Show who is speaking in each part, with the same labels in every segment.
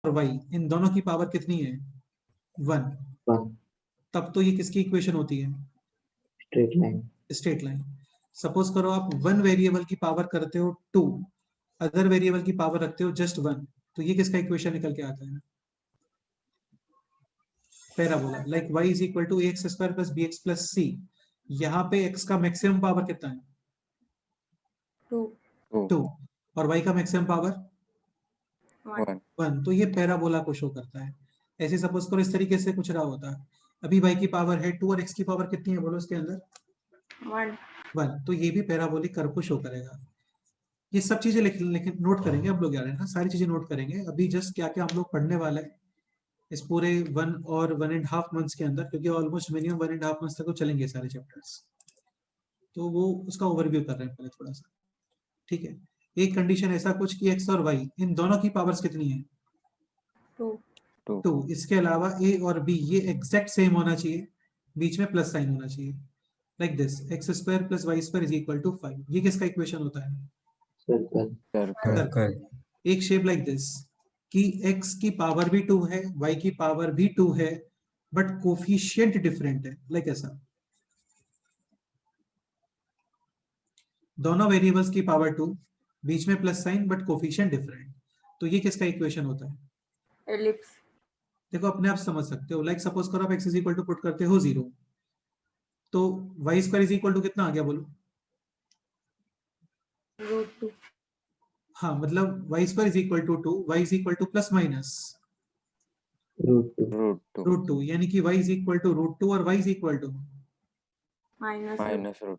Speaker 1: और वाई इन दोनों की पावर कितनी है? 1।
Speaker 2: 1
Speaker 1: तब तो ये किसकी इक्वेशन होती है?
Speaker 2: Straight line.
Speaker 1: Straight line. Suppose करो आप वन वेरिएबल की पावर करते हो 2, अदर वेरिएबल की पावर रखते हो जस्ट 1, तो ये किसका इक्वेशन निकल के आता है? Parabola. Like y is equal to ax square plus bx plus c। यहाँ पे x का मैक्सिमम पावर कितना है? 2। और y का मैक्सिमम पावर 1। तो ये पैराबोला को शो करता है। ऐसे सपोज करो इस तरीके से कुछ रहा होता है, अभी y की पावर है 2 और x की पावर कितनी है बोलो इसके अंदर? 1। तो ये भी पैराबोलिक कर्व को शो करेगा। ये सब चीजें लेकिन नोट करेंगे हम लोग यार, है ना, सारी चीजें नोट करेंगे। अभी जस्ट क्या क्या हम लोग पढ़ने वाले हैं इस पूरे 1 और 1.5 मंथ्स के अंदर, क्योंकि ऑलमोस्ट मिनिमम 1.5 मंथ्स तक तो चलेंगे सारे चैप्टर्स। तो वो उसका ओवरव्यू कर रहे हैं पहले थोड़ा सा, ठीक है। एक कंडीशन ऐसा कुछ कि x और y इन दोनों की पावर्स कितनी है? 2। इसके अलावा a और b ये एग्जैक्ट सेम होना चाहिए, बीच में प्लस साइन होना चाहिए, like this x square plus Y square is equal to 5। ये किसका इक्वेशन होता है? सर्कल। एक शेप लाइक दिस कि x की पावर भी 2 है, y की पावर भी 2 है, बट कोफिशिएंट डिफरेंट है, लाइक ऐसा। दोनों वेरिएबल्स की पावर 2, बीच में plus sign, but coefficient different. तो ये किसका इक्वेशन होता है?
Speaker 3: एलिप्स।
Speaker 1: देखो अपने आप समझ सकते हो। लाइक सपोज करो आप x is equal to put करते हो 0, तो y square is equal to कितना आ गया बोलो?
Speaker 3: √2।
Speaker 1: हाँ, मतलब y square is equal to 2, y is equal to plus minus √2, यानी कि y इज इक्वल टू √2 और y is equal to
Speaker 3: minus
Speaker 4: √2।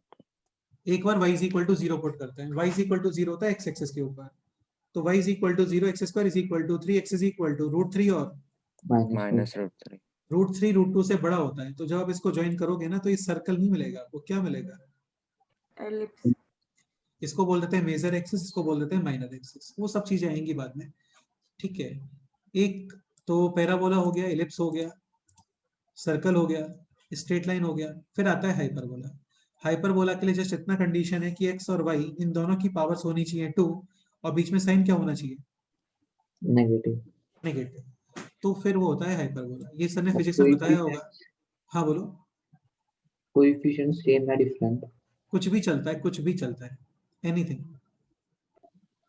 Speaker 1: एक बार y is equal to 0 put करते हैं, y इज इक्वल टू 0 होता है x एक्सिस के ऊपर, तो y is equal to 0, X square is equal to 3, x is equal to √3 और
Speaker 4: -√3।
Speaker 1: √3 √2 से बड़ा होता है। तो जब आप इसको ज्वाइन करोगे ना तो ये सर्कल नहीं मिलेगा आपको, क्या मिलेगा?
Speaker 3: एलिप्स।
Speaker 1: इसको बोल देते हैं मेजर एक्सिस, इसको बोल देते हैं माइनर एक्सिस, वो सब चीजें आएंगी बाद में, ठीक है। एक तो पैराबोला हो गया, एलिप्स हो गया, सर्कल हो गया, स्ट्रेट लाइन हो गया, फिर आता है हाइपरबोला। हाइपरबोला के लिए जस्ट इतना कंडीशन है कि x और y इन दोनों की पावर्स होनी चाहिए 2 और बीच में साइन क्या होना चाहिए? नेगेटिव। तो फिर वो होता है हाइपरबोला। ये सर ने फिजिक्स में बताया होगा। हाँ बोलो।
Speaker 2: कोएफिशिएंट सेम है डिफरेंट?
Speaker 1: कुछ भी चलता है, कुछ भी चलता है, एनीथिंग।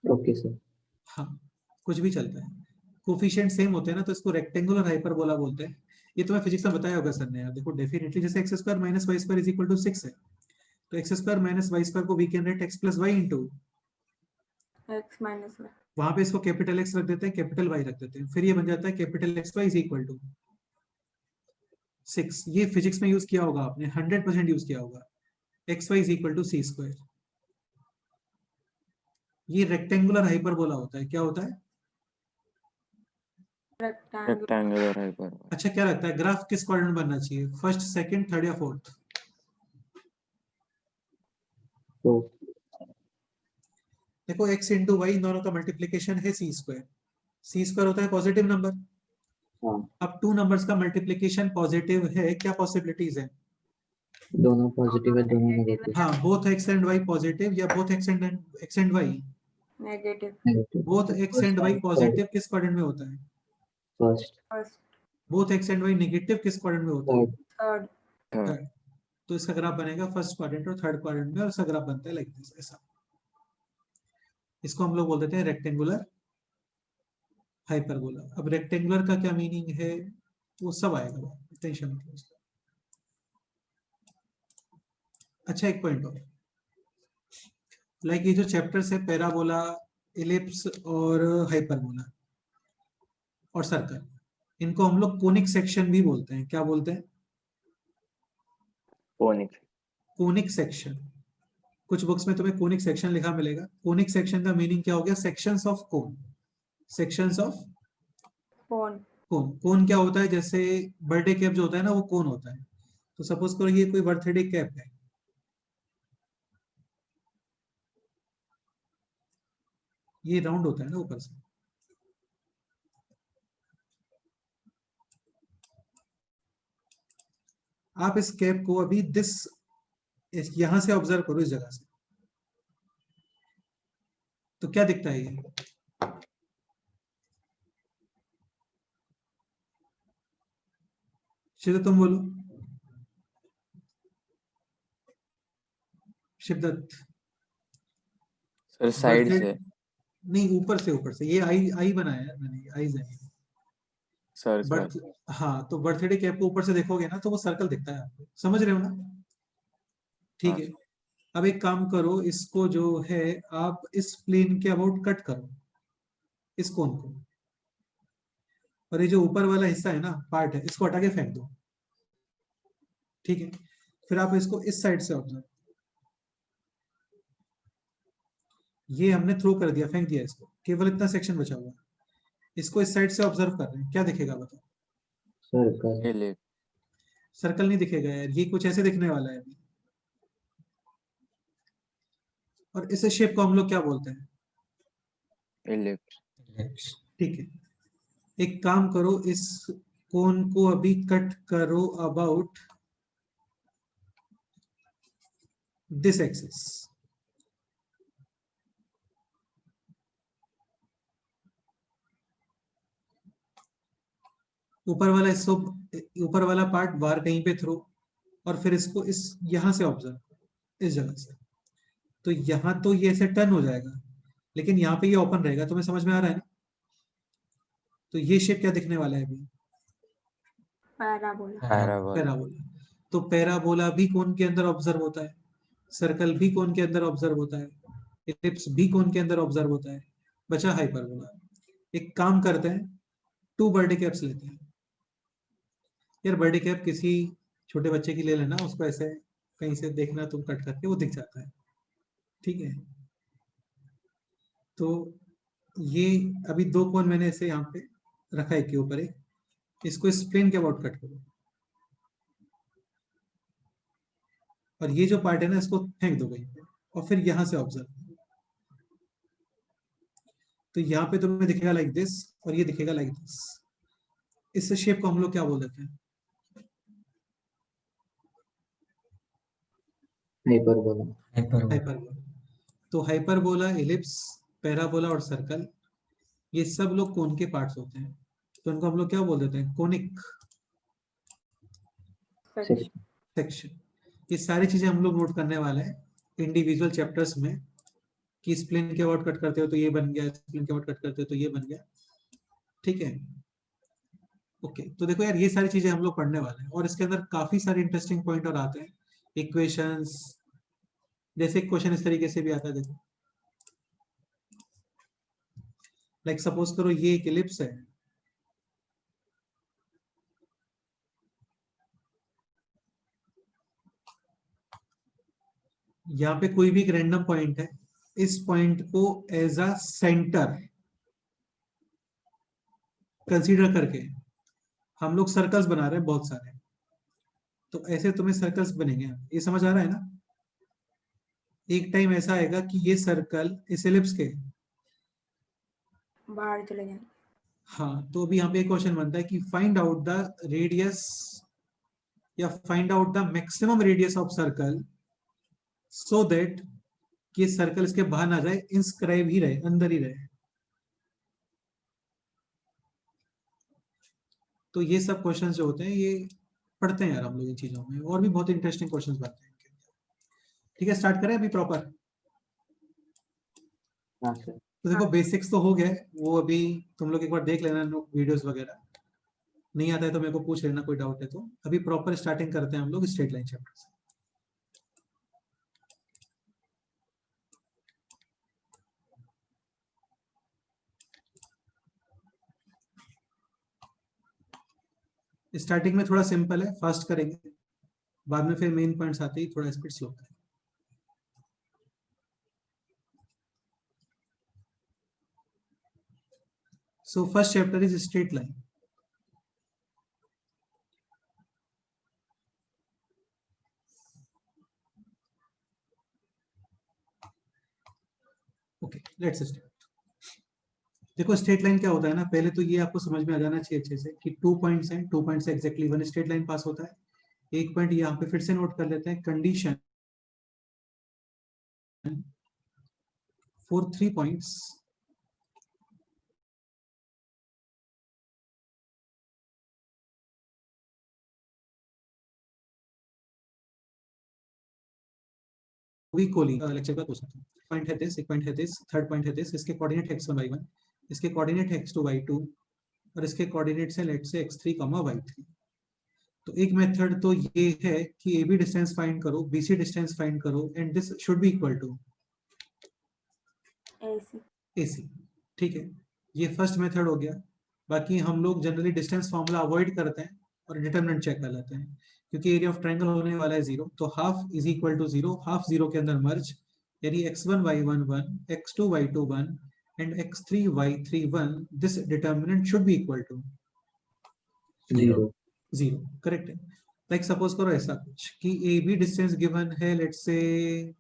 Speaker 2: Okay sir.
Speaker 1: हाँ, कुछ भी चलता है। कोफिशिएंट सेम होते हैं ना तो इसको रेक्टेंगुलर हाइपरबोला बोलते हैं। ये तो मैं फिजिक्स में बताया होगा सर ने यार, देखो डेफिनेटली जैसे x square minus Y square is equal to 6 है, तो x square minus Y square को we can write x plus Y into
Speaker 3: x minus y।
Speaker 1: वहां पे इसको कैपिटल x रख देते हैं, कैपिटल y रख देते हैं, फिर ये बन जाता है capital X Y is equal to 6। ये फिजिक्स में यूज किया होगा आपने, 100% यूज किया होगा। X Y is equal to C square. ये रेक्टेंगुलर हाइपरबोला होता है। क्या होता है?
Speaker 4: Rectangular hyperbola.
Speaker 1: अच्छा, क्या लगता है ग्राफ किस क्वाड्रेंट में बनना चाहिए, फर्स्ट, सेकंड, थर्ड या फोर्थ?
Speaker 2: तो
Speaker 1: देखो x इंटू वाई इन दोनों का मल्टीप्लीकेशन है सी स्क्वायर। सी स्क्वायर होता है पॉजिटिव नंबर।
Speaker 2: हाँ,
Speaker 1: अब टू नंबर्स का मल्टीप्लीकेशन पॉजिटिव है, क्या पॉसिबिलिटीज है?
Speaker 2: दोनों पॉजिटिव है, दोनों नेगेटिव।
Speaker 1: हाँ, both x and y positive या both x and y
Speaker 3: negative.
Speaker 2: Negative.
Speaker 1: Both x and y positive किस क्वाड्रेंट में होता है?
Speaker 3: First.
Speaker 1: Both x and y negative किस क्वाड्रेंट में होता है?
Speaker 3: थर्ड।
Speaker 1: थर्ड। तो इसका ग्राफ बनेगा फर्स्ट क्वाड्रेंट और थर्ड क्वाड्रेंट में, और इसका ग्राफ बनता है लाइक दिस, ऐसा। इसको हम लोग बोल देते हैं रेक्टेंगुलर हाइपरबोला। अब रेक्टेंगुलर का क्या मीनिंग है वो सब आएगा, टेंशन मत लो उसका। अच्छा, एक पॉइंट और, लाइक ये जो चैप्टर्स है पैराबोला, इलिप्स और हाइपरबोला और सर्कल, इनको हम लोग कोनिक सेक्शन भी बोलते हैं। क्या बोलते हैं? Conic section. कुछ बुक्स में तुम्हें कोनिक सेक्शन लिखा मिलेगा। कोनिक सेक्शन का मीनिंग क्या हो गया? Sections of cone. Sections of
Speaker 3: cone.
Speaker 1: Cone. Cone क्या होता है? जैसे बर्थडे कैप जो होता है ना, वो कोन होता है। तो सपोज करो ये कोई बर्थडे कैप है, ये राउंड होता है ना ऊपर से। आप इस कैप को अभी यहां से ऑब्जर्व करो, इस जगह से, तो क्या दिखता है? ये शिवदत्त तुम बोलो। शिवदत्त।
Speaker 4: सर साइड
Speaker 1: बर्थडे
Speaker 4: से
Speaker 1: नहीं, ऊपर से ये आई आई बनाया है मैंने, आईज है।
Speaker 4: सर्कल।
Speaker 1: बर्थ हाँ, तो बर्थडे कैप को ऊपर से देखोगे ना तो वो सर्कल दिखता है आपको, समझ रहे हो ना? ठीक
Speaker 4: हाँ
Speaker 1: है। अब एक काम करो, इसको जो है आप इस प्लेन के अबाउट कट करो, इस कोन को, और ये जो ऊपर वाला हिस्सा है ना, पार्ट है, इसको हटा के फेंक दो। ठीक है। फिर आप इसको इस साइड से ऑब्जर्व, ये हमने थ्रो कर दिया, फेंक दिया इसको, केवल इतना सेक्शन बचा हुआ है। इसको इस साइड से ऑब्जर्व कर रहे हैं, क्या दिखेगा बताओ?
Speaker 2: सर्कल।
Speaker 4: इलिप्स।
Speaker 1: सर्कल नहीं दिखेगा यार, ये कुछ ऐसे दिखने वाला है अभी। और इस शेप को हम लोग क्या बोलते हैं?
Speaker 4: इलिप्स।
Speaker 1: ठीक है। एक काम करो, इस कोन को अभी कट करो अबाउट दिस एक्सिस। ऊपर वाला हिस्सा, ऊपर वाला पार्ट बाहर कहीं पे थ्रो, और फिर इसको इस यहां से ऑब्जर्व, इस जगह से। तो यहां तो ये ऐसे टर्न हो जाएगा, लेकिन यहाँ पे ये ओपन रहेगा, तुम्हें समझ में आ रहा है ना? तो ये शेप क्या दिखने वाला है अभी?
Speaker 3: पैराबोला।
Speaker 4: पैराबोला।
Speaker 1: पैराबोला। तो पैराबोला भी कोन के अंदर ऑब्जर्व होता है, सर्कल भी कोन के अंदर ऑब्जर्व होता है, इलिप्स भी कोन के अंदर ऑब्जर्व होता है, बचा हाइपरबोला। एक काम करते हैं, 2 बर्थडे कैप्स लेते हैं। यार बर्थडे कैप किसी छोटे बच्चे की ले लेना, उसको ऐसे कहीं से देखना तुम कट करके, वो दिख जाता है। ठीक है। तो ये अभी 2 कोन मैंने ऐसे यहाँ पे रखा है, के ऊपर एक, इसको इस प्लेन के अबाउट कट करो, और ये जो पार्ट है ना, इसको फेंक दो कहीं पे, और फिर यहां से ऑब्जर्व। तो यहाँ पे तुम्हें दिखेगा लाइक दिस, और ये दिखेगा लाइक दिस। इस शेप को हम लोग क्या बोल देते हैं?
Speaker 2: हाइपरबोला।
Speaker 1: हाइपरबोला। तो हाइपरबोला, इलिप्स, पैराबोला और सर्कल, ये सब लोग कोन के पार्ट्स होते हैं। तो इनको हम लोग क्या बोल देते हैं? Conic section. ये सारी चीजें हम लोग नोट करने वाले हैं इंडिविजुअल चैप्टर्स में, कि इस प्लेन के अबाउट कट करते हो तो ये बन गया, इस प्लेन के अबाउट कट करते हो तो ये बन गया। ठीक है। ओके, तो देखो यार, ये सारी चीजें हम लोग पढ़ने वाले हैं, और इसके अंदर काफी सारे इंटरेस्टिंग पॉइंट और आते हैं। इक्वेशंस, जैसे क्वेश्चन इस तरीके से भी आता है, देखो, लाइक सपोज करो ये एक इलिप्स है, यहाँ पे कोई भी एक रैंडम पॉइंट है, इस पॉइंट को एज अ सेंटर कंसीडर करके हम लोग सर्कल्स बना रहे हैं बहुत सारे। तो ऐसे तुम्हें सर्कल्स बनेंगे, ये समझ आ रहा है ना? एक टाइम ऐसा आएगा कि ये सर्कल इस एलिप्स के
Speaker 3: बाहर चले जाएंगे।
Speaker 1: हाँ, तो अभी यहाँ पे एक क्वेश्चन बनता है कि फाइंड आउट द रेडियस, या find out the maximum radius of circle so that कि सर्कल इसके बाहर ना जाए, इंस्क्राइब ही रहे, अंदर ही रहे। तो ये सब क्वेश्चंस जो होते हैं, ये पढ़ते हैं यार हम लोग इन चीजों में, और भी बहुत इंटरेस्टिंग क्वेश्चंस बनते हैं। ठीक है, स्टार्ट करें अभी प्रॉपर।
Speaker 2: हाँ सर।
Speaker 1: तो देखो, बेसिक्स तो हो गए, वो अभी तुम लोग एक बार देख लेना वीडियोस वगैरह, नहीं आता है तो मेरे को पूछ लेना, कोई डाउट है तो। अभी प्रॉपर स्टार्टिंग करते हैं हम लोग स्ट्रेट लाइन चैप्टर से। स्टार्टिंग में थोड़ा सिंपल है, फास्ट करेंगे, बाद में फिर मेन पॉइंट्स आते ही थोड़ा स्पीड स्लो करें। So first chapter is straight line. Okay, let's start. देखो, स्ट्रेट लाइन क्या होता है ना, पहले तो ये आपको समझ में आ जाना चाहिए अच्छे से कि 2 पॉइंट्स हैं, 2 पॉइंट से एक्जैक्टली 1 स्ट्रेट लाइन पास होता है। एक पॉइंट यहाँ पे फिर से नोट कर लेते हैं, कंडीशन फॉर 3 पॉइंट्स भी कोली लेक्चर का पूछा था। पॉइंट है दिस, एक पॉइंट है दिस, थर्ड पॉइंट है दिस, इसके कोऑर्डिनेट x1 y1, इसके कोऑर्डिनेट x2 y2 और इसके कोऑर्डिनेट्स है लेट्स से x3, y3। तो एक मेथड तो ये है कि AB डिस्टेंस फाइंड करो, BC डिस्टेंस फाइंड करो and this should be equal to AC। ठीक है, ये फर्स्ट मेथड हो गया। बाकी हम लोग जनरली डिस्टेंस फॉर्मूला अवॉइड करते हैं और डिटरमिनेंट चेक कर लेते हैं, क्योंकि एरिया ऑफ ट्रायंगल होने वाला है 0, तो half is equal to 0, half 0 के अंदर मर्ज, यानी x1 y1 1, x2 y2 1 and x3 y3 1, this determinant should be equal to
Speaker 2: 0.
Speaker 1: 0। Correct है। लाइक सपोज करो ऐसा कुछ कि AB डिस्टेंस गिवन है let's say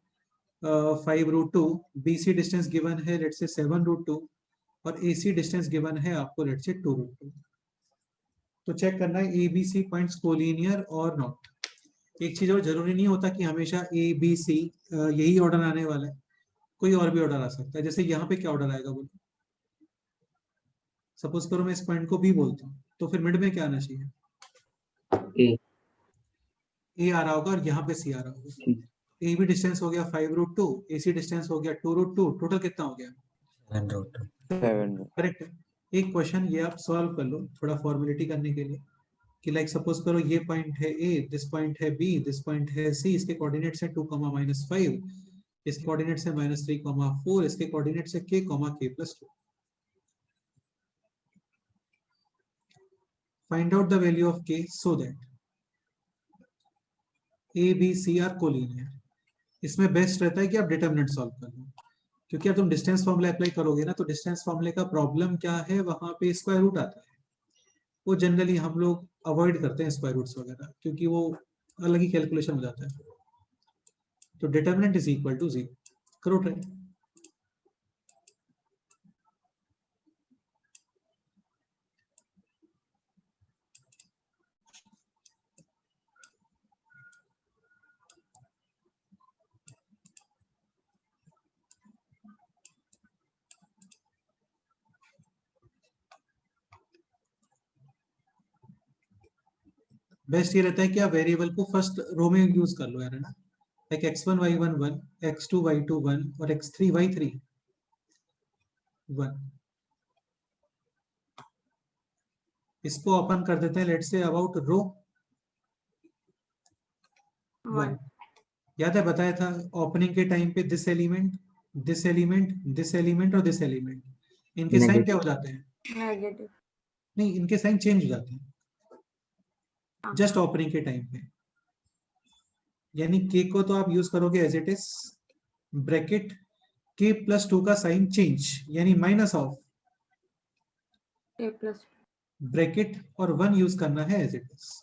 Speaker 1: 5√2, BC distance given है लेट्स से 7√2 और AC डिस्टेंस गिवन है आपको लेट्स से 2√2। तो चेक करना है ABC पॉइंट्स कोलिनियर और नॉट। एक चीज और, जरूरी नहीं होता कि हमेशा ABC यही ऑर्डर आने वाला है, कोई और भी ऑर्डर आ सकता है। जैसे यहाँ पे क्या ऑर्डर आएगा बोलो, सपोज करो मैं इस पॉइंट को B बोलता हूँ, तो फिर मिड में क्या आना चाहिए?
Speaker 2: A.
Speaker 1: A आ रहा होगा और यहाँ पे C आ रहा होगा। AB डिस्टेंस हो गया 5√2, AC डिस्टेंस हो गया 2√2, टोटल कितना हो गया?
Speaker 4: 7.
Speaker 1: करेक्ट है। एक क्वेश्चन ये आप सॉल्व कर लो थोड़ा फॉर्मेलिटी करने के लिए, कि लाइक सपोज करो ये पॉइंट है A, दिस पॉइंट है B, दिस पॉइंट है C, इसके कोऑर्डिनेट्स है 2, -5, इसके कोऑर्डिनेट्स है -3, 4, इसके कोऑर्डिनेट्स है K, K+2। Find out the value of K so that A, B, C are collinear. इसमें बेस्ट रहता है कि आप डिटरमिनेंट सॉल्व कर लो, क्योंकि अब तुम डिस्टेंस फॉर्मूला अप्लाई करोगे ना, तो डिस्टेंस फॉर्मूले का प्रॉब्लम क्या है, वहां पे स्क्वायर रूट आता है। वो जनरली हम लोग अवॉइड करते हैं स्क्वायर रूट्स वगैरह, क्योंकि वो अलग ही कैलकुलेशन हो जाता है। तो डिटरमिनेंट इज इक्वल टू 0। करो ट्राई। बेस्ट ये रहता है कि आप वेरिएबल को फर्स्ट रो में यूज कर लो यार, है ना। Like x1 y1 1, x2 y2 1 और x3 y3 1। इसको ओपन कर देते हैं लेट्स से अबाउट रो 1। याद है बताया था ओपनिंग के टाइम पे this element, this element, this element और दिस एलिमेंट, इनके साइन क्या हो जाते हैं?
Speaker 3: नेगेटिव।
Speaker 1: नहीं, इनके साइन चेंज हो जाते हैं जस्ट ओपनिंग के टाइम पे। यानी k को तो आप यूज करोगे as it is, bracket k+2 का साइन चेंज, यानी माइनस ऑफ
Speaker 3: A+,
Speaker 1: ब्रैकेट और 1 यूज करना है as it is.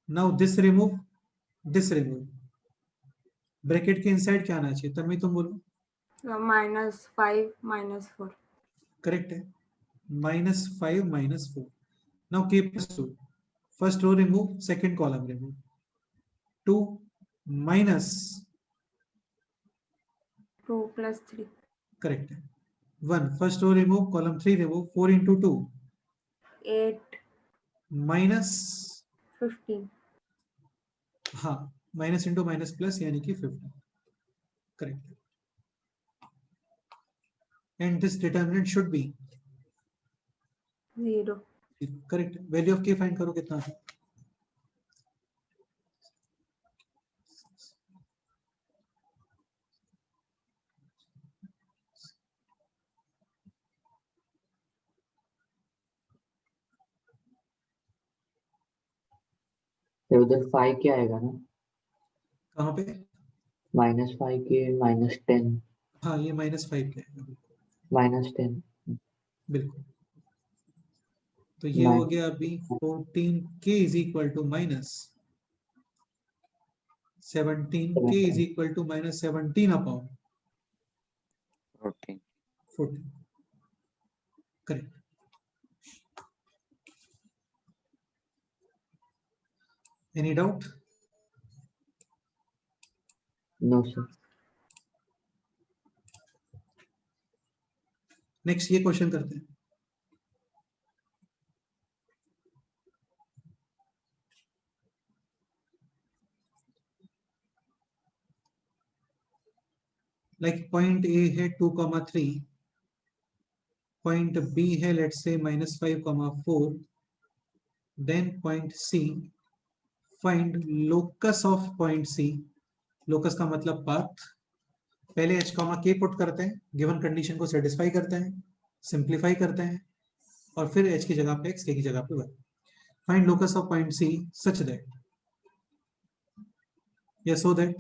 Speaker 1: Now this remove, this remove, bracket के इनसाइड क्या आना चाहिए? तन्वी तुम बोलो।
Speaker 3: -5 -4।
Speaker 1: करेक्ट है, -5 -4। Now k+2, first row remove, second column remove, 2 minus
Speaker 3: 2 + 3।
Speaker 1: Correct है, 1 first row remove, column 3 remove, 4 into 2
Speaker 3: 8
Speaker 1: minus,
Speaker 3: 15।
Speaker 1: हाँ, माइनस इंटू माइनस प्लस यानी कि 15। Correct. And this determinant should be
Speaker 3: 0।
Speaker 1: Correct. Value of k find करो कितना है?
Speaker 2: तो उधर 5 क्या आएगा ना?
Speaker 1: कहाँ पे?
Speaker 2: -5 के -10,
Speaker 1: हाँ, ये -5 के है,
Speaker 2: -10,
Speaker 1: बिल्कुल। तो ये हो गया अभी 14k is equal to -17k is equal to -17 upon
Speaker 4: 14.
Speaker 1: 14। Correct. Any doubt?
Speaker 2: No sir.
Speaker 1: Next ये क्वेश्चन करते हैं। लाइक पॉइंट ए है 2,3, पॉइंट बी है let's say -5,4, then point C, find locus of point C. Locus का मतलब path. पहले h, k put करते हैं, गिवन कंडीशन को सेटिस्फाई करते हैं, सिंप्लीफाई करते हैं, और फिर h की जगह पे x, k की जगह पे y। Find locus of point c such that या so that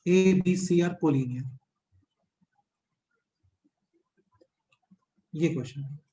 Speaker 1: a b c are collinear. ये क्वेश्चन है।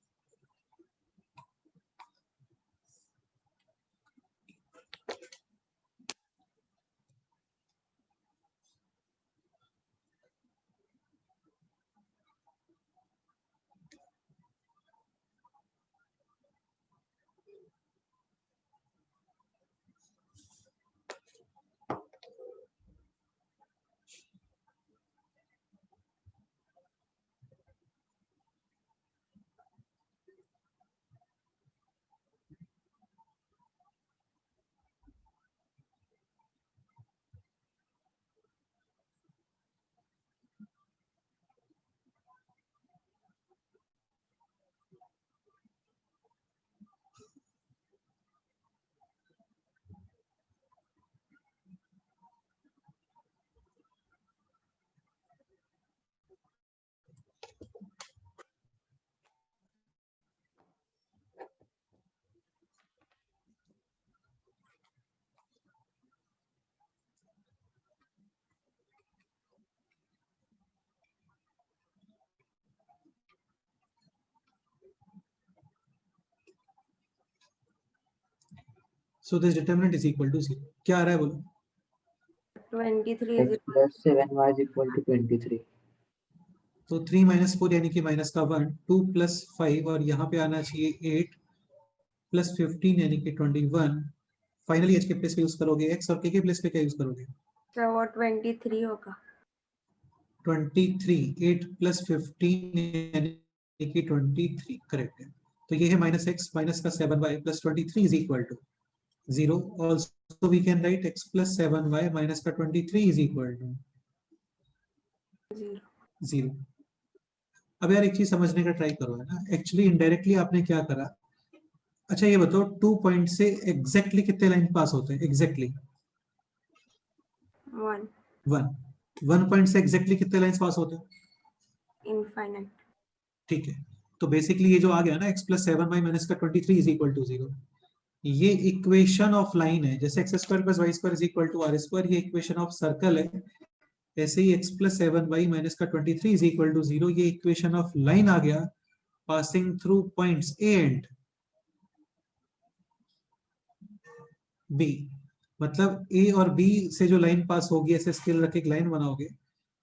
Speaker 1: So this determinant is equal to 0. क्या आ रहा है बोलो?
Speaker 3: 23
Speaker 2: x plus 7y is equal to 23.
Speaker 1: तो 3 - 4 यानी कि माइनस का 1, 2 + 5 और यहाँ पे आना चाहिए 8 + 15 यानी कि 21। फाइनली h के प्लेस पे यूज करोगे x और k के प्लेस पे क्या यूज करोगे?
Speaker 3: तो वो 23 होगा।
Speaker 1: 23, 8 + 15 यानी कि 23, करेक्ट है। तो ये है -x माइनस का 7y + 23 is equal to 0। Also we can write x + 7y minus का 23 इज इक्वल टू 0। अब यार एक चीज समझने का ट्राई करो, है ना। एक्चुअली इनडायरेक्टली आपने क्या करा। अच्छा ये बताओ 2 पॉइंट से एग्जैक्टली कितने लाइन पास होते हैं? एग्जैक्टली
Speaker 3: 1
Speaker 1: 1 पॉइंट से एग्जैक्टली कितने लाइंस पास होते हैं?
Speaker 3: इनफाइनाइट।
Speaker 1: ठीक है, तो बेसिकली ये जो आ गया ना x + 7y माइनस का 23 इज इक्वल टू 0, ये इक्वेशन ऑफ लाइन है। जैसे x² + y² is equal to r², ये इक्वेशन ऑफ सर्कल है। ऐसे ही x + 7y माइनस का 23 इज इक्वल टू 0, ये इक्वेशन ऑफ लाइन आ गया passing through points a and b। मतलब a और b से जो लाइन पास होगी, ऐसे स्केल रख के एक लाइन बनाओगे,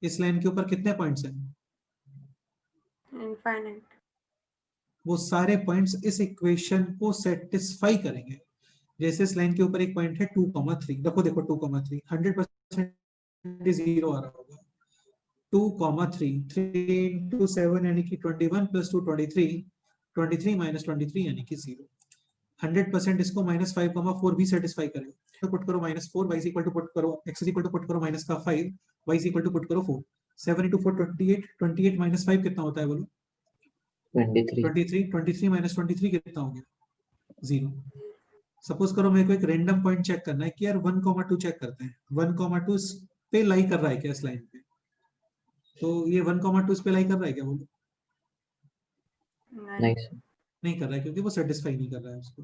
Speaker 1: इस लाइन के ऊपर कितने पॉइंट्स हैं?
Speaker 3: इनफाइनाइट।
Speaker 1: वो सारे पॉइंट्स इस इक्वेशन को सेटिस्फाई करेंगे। जैसे इस लाइन के ऊपर एक पॉइंट है 2,3, देखो देखो 2,3 100% 0 आ रहा होगा। 2,3 3 × 7 यानी कि 21 + 2 23, 23 - 23 यानी कि 0। 100% इसको -5,4 भी सेटिस्फाई करेगा। तो पुट करो -4, y इक्वल टू पुट करो x इक्वल टू पुट करो -5, y इक्वल टू पुट करो 4। 7 × 4 28, 28 - 5 कितना होता है बोलो?
Speaker 2: 23.
Speaker 1: 23, 23 - 23 कितना हो गया? 0। सपोज करो मेरे को एक रैंडम पॉइंट चेक करना है कि यार 1,2 चेक करते हैं, 1,2 पे लाई कर रहा है क्या इस लाइन पे? तो ये 1,2 इस पे लाई कर रहा है क्या बोलो?
Speaker 2: नहीं सर.
Speaker 1: नहीं कर रहा है, क्योंकि वो सेटिस्फाई नहीं कर रहा है उसको।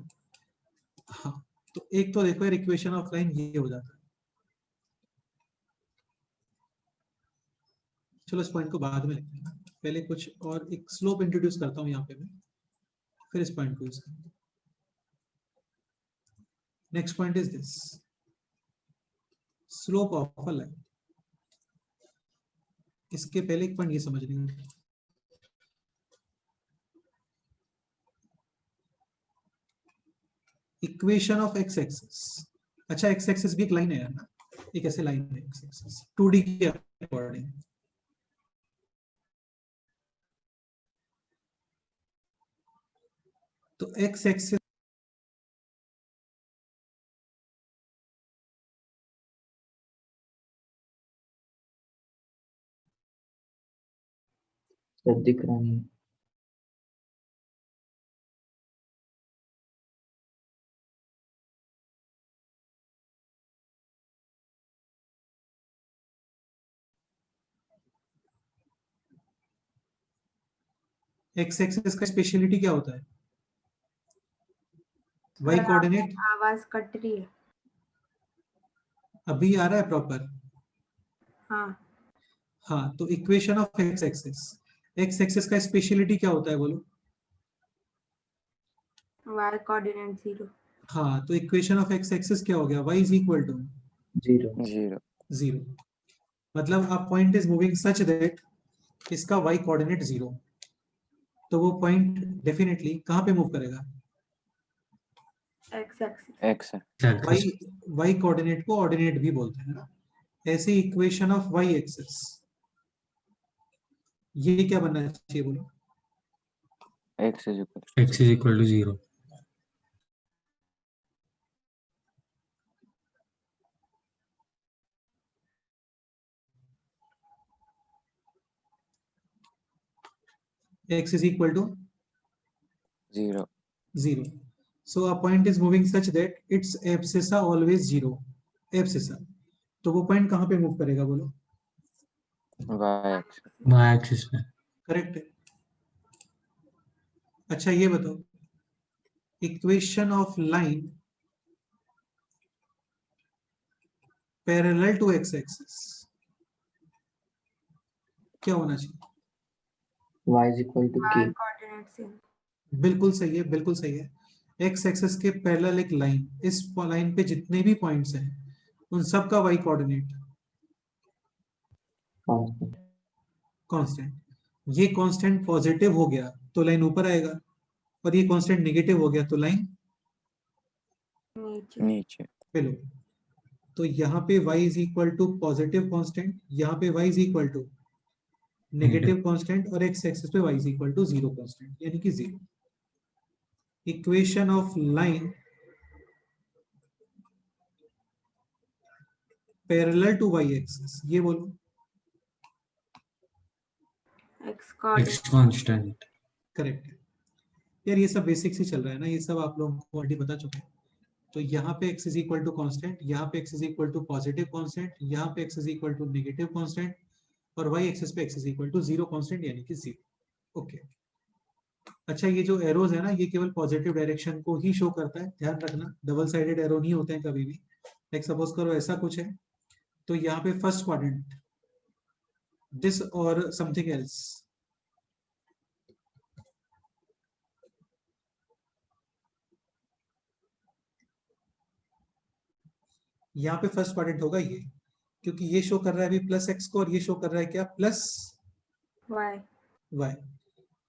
Speaker 1: हाँ, तो एक तो देखो यार इक्वेशन ऑफ लाइन ये हो जाता है। चलो इस पॉइंट को बाद में लिखते हैं, पहले कुछ और एक स्लोप इंट्रोड्यूस करता हूँ यहाँ पे मैं, फिर इस पॉइंट को यूज करेंगे। Next point is this, slope of a line. इसके पहले एक पॉइंट ये समझ लेंगे, इक्वेशन ऑफ x एक्सिस। अच्छा x एक्सिस भी एक लाइन है यार ना, एक ऐसे लाइन है x एक्सिस 2D के अकॉर्डिंग। तो x एक्सिस
Speaker 2: सब दिख रहा नहीं है।
Speaker 1: एक्स एक्सिस का स्पेशलिटी क्या होता है? वाई
Speaker 3: सर
Speaker 1: कोऑर्डिनेट
Speaker 3: आवाज कट रही है।
Speaker 1: अभी आ रहा है प्रॉपर?
Speaker 3: हाँ,
Speaker 1: हाँ, तो इक्वेशन ऑफ एक्स एक्सिस का स्पेशलिटी क्या होता है बोलो?
Speaker 3: y coordinate 0।
Speaker 1: हाँ, तो इक्वेशन ऑफ एक्स एक्सिस क्या हो गया? y is equal to
Speaker 2: 0
Speaker 4: 0
Speaker 1: 0। मतलब a point is moving such that इसका y कोऑर्डिनेट 0, तो वो पॉइंट डेफिनेटली कहाँ पे मूव करेगा?
Speaker 3: x axis.
Speaker 4: x
Speaker 1: y coordinate को ऑर्डिनेट भी बोलते हैं ना। ऐसे इक्वेशन ऑफ y एक्सिस ये क्या बनना चाहिए बोलो?
Speaker 4: x is equal to 0
Speaker 1: x is equal to
Speaker 4: 0
Speaker 1: 0. So a point is moving such that its abscissa always 0. Abscissa, तो वो पॉइंट कहाँ पे मूव करेगा बोलो?
Speaker 4: y axis
Speaker 5: y एक्सिस पे।
Speaker 1: करेक्ट है। अच्छा ये बताओ, equation of line parallel to x axis क्या होना चाहिए?
Speaker 2: y is equal to k।
Speaker 3: y coordinate से।
Speaker 1: बिल्कुल सही है, बिल्कुल सही है। एक्स एक्सिस के पैरेलल एक लाइन, इस लाइन पे जितने भी पॉइंट्स हैं उन सब का वाई कोऑर्डिनेट
Speaker 2: constant।
Speaker 1: कांस्टेंट। ये कांस्टेंट पॉजिटिव हो गया तो लाइन ऊपर आएगा, और ये कांस्टेंट नेगेटिव हो गया तो लाइन
Speaker 4: नीचे
Speaker 1: बिलो। तो यहाँ पे y is equal to positive constant, यहाँ पे y is equal to negative constant, और एक्स एक्सिस पे y is equal to 0 constant, यानी कि 0। Equation of line parallel to y axis ये बोलो।
Speaker 3: x coordinate.
Speaker 5: X constant.
Speaker 1: Correct है यार, ये सब बेसिक्स ही चल रहा है ना, ये सब आप लोगों को ऑलरेडी बता चुके हैं। तो यहाँ पे x is equal to constant, यहाँ पे x is equal to positive constant, यहाँ पे x is equal to negative constant, और y एक्सिस पे x is equal to 0 constant, यानी कि 0। ओके। अच्छा, ये जो एरोज है ना, ये केवल पॉजिटिव डायरेक्शन को ही शो करता है, ध्यान रखना, डबल साइडेड एरो नहीं होते हैं कभी भी। लाइक सपोज करो ऐसा कुछ है, तो यहाँ पे फर्स्ट क्वाड्रेंट दिस और समथिंग एल्स, यहाँ पे फर्स्ट क्वाड्रेंट होगा ये, क्योंकि ये शो कर रहा है अभी प्लस एक्स को, और ये शो कर रहा है क्या? Plus
Speaker 3: y।
Speaker 1: वाई।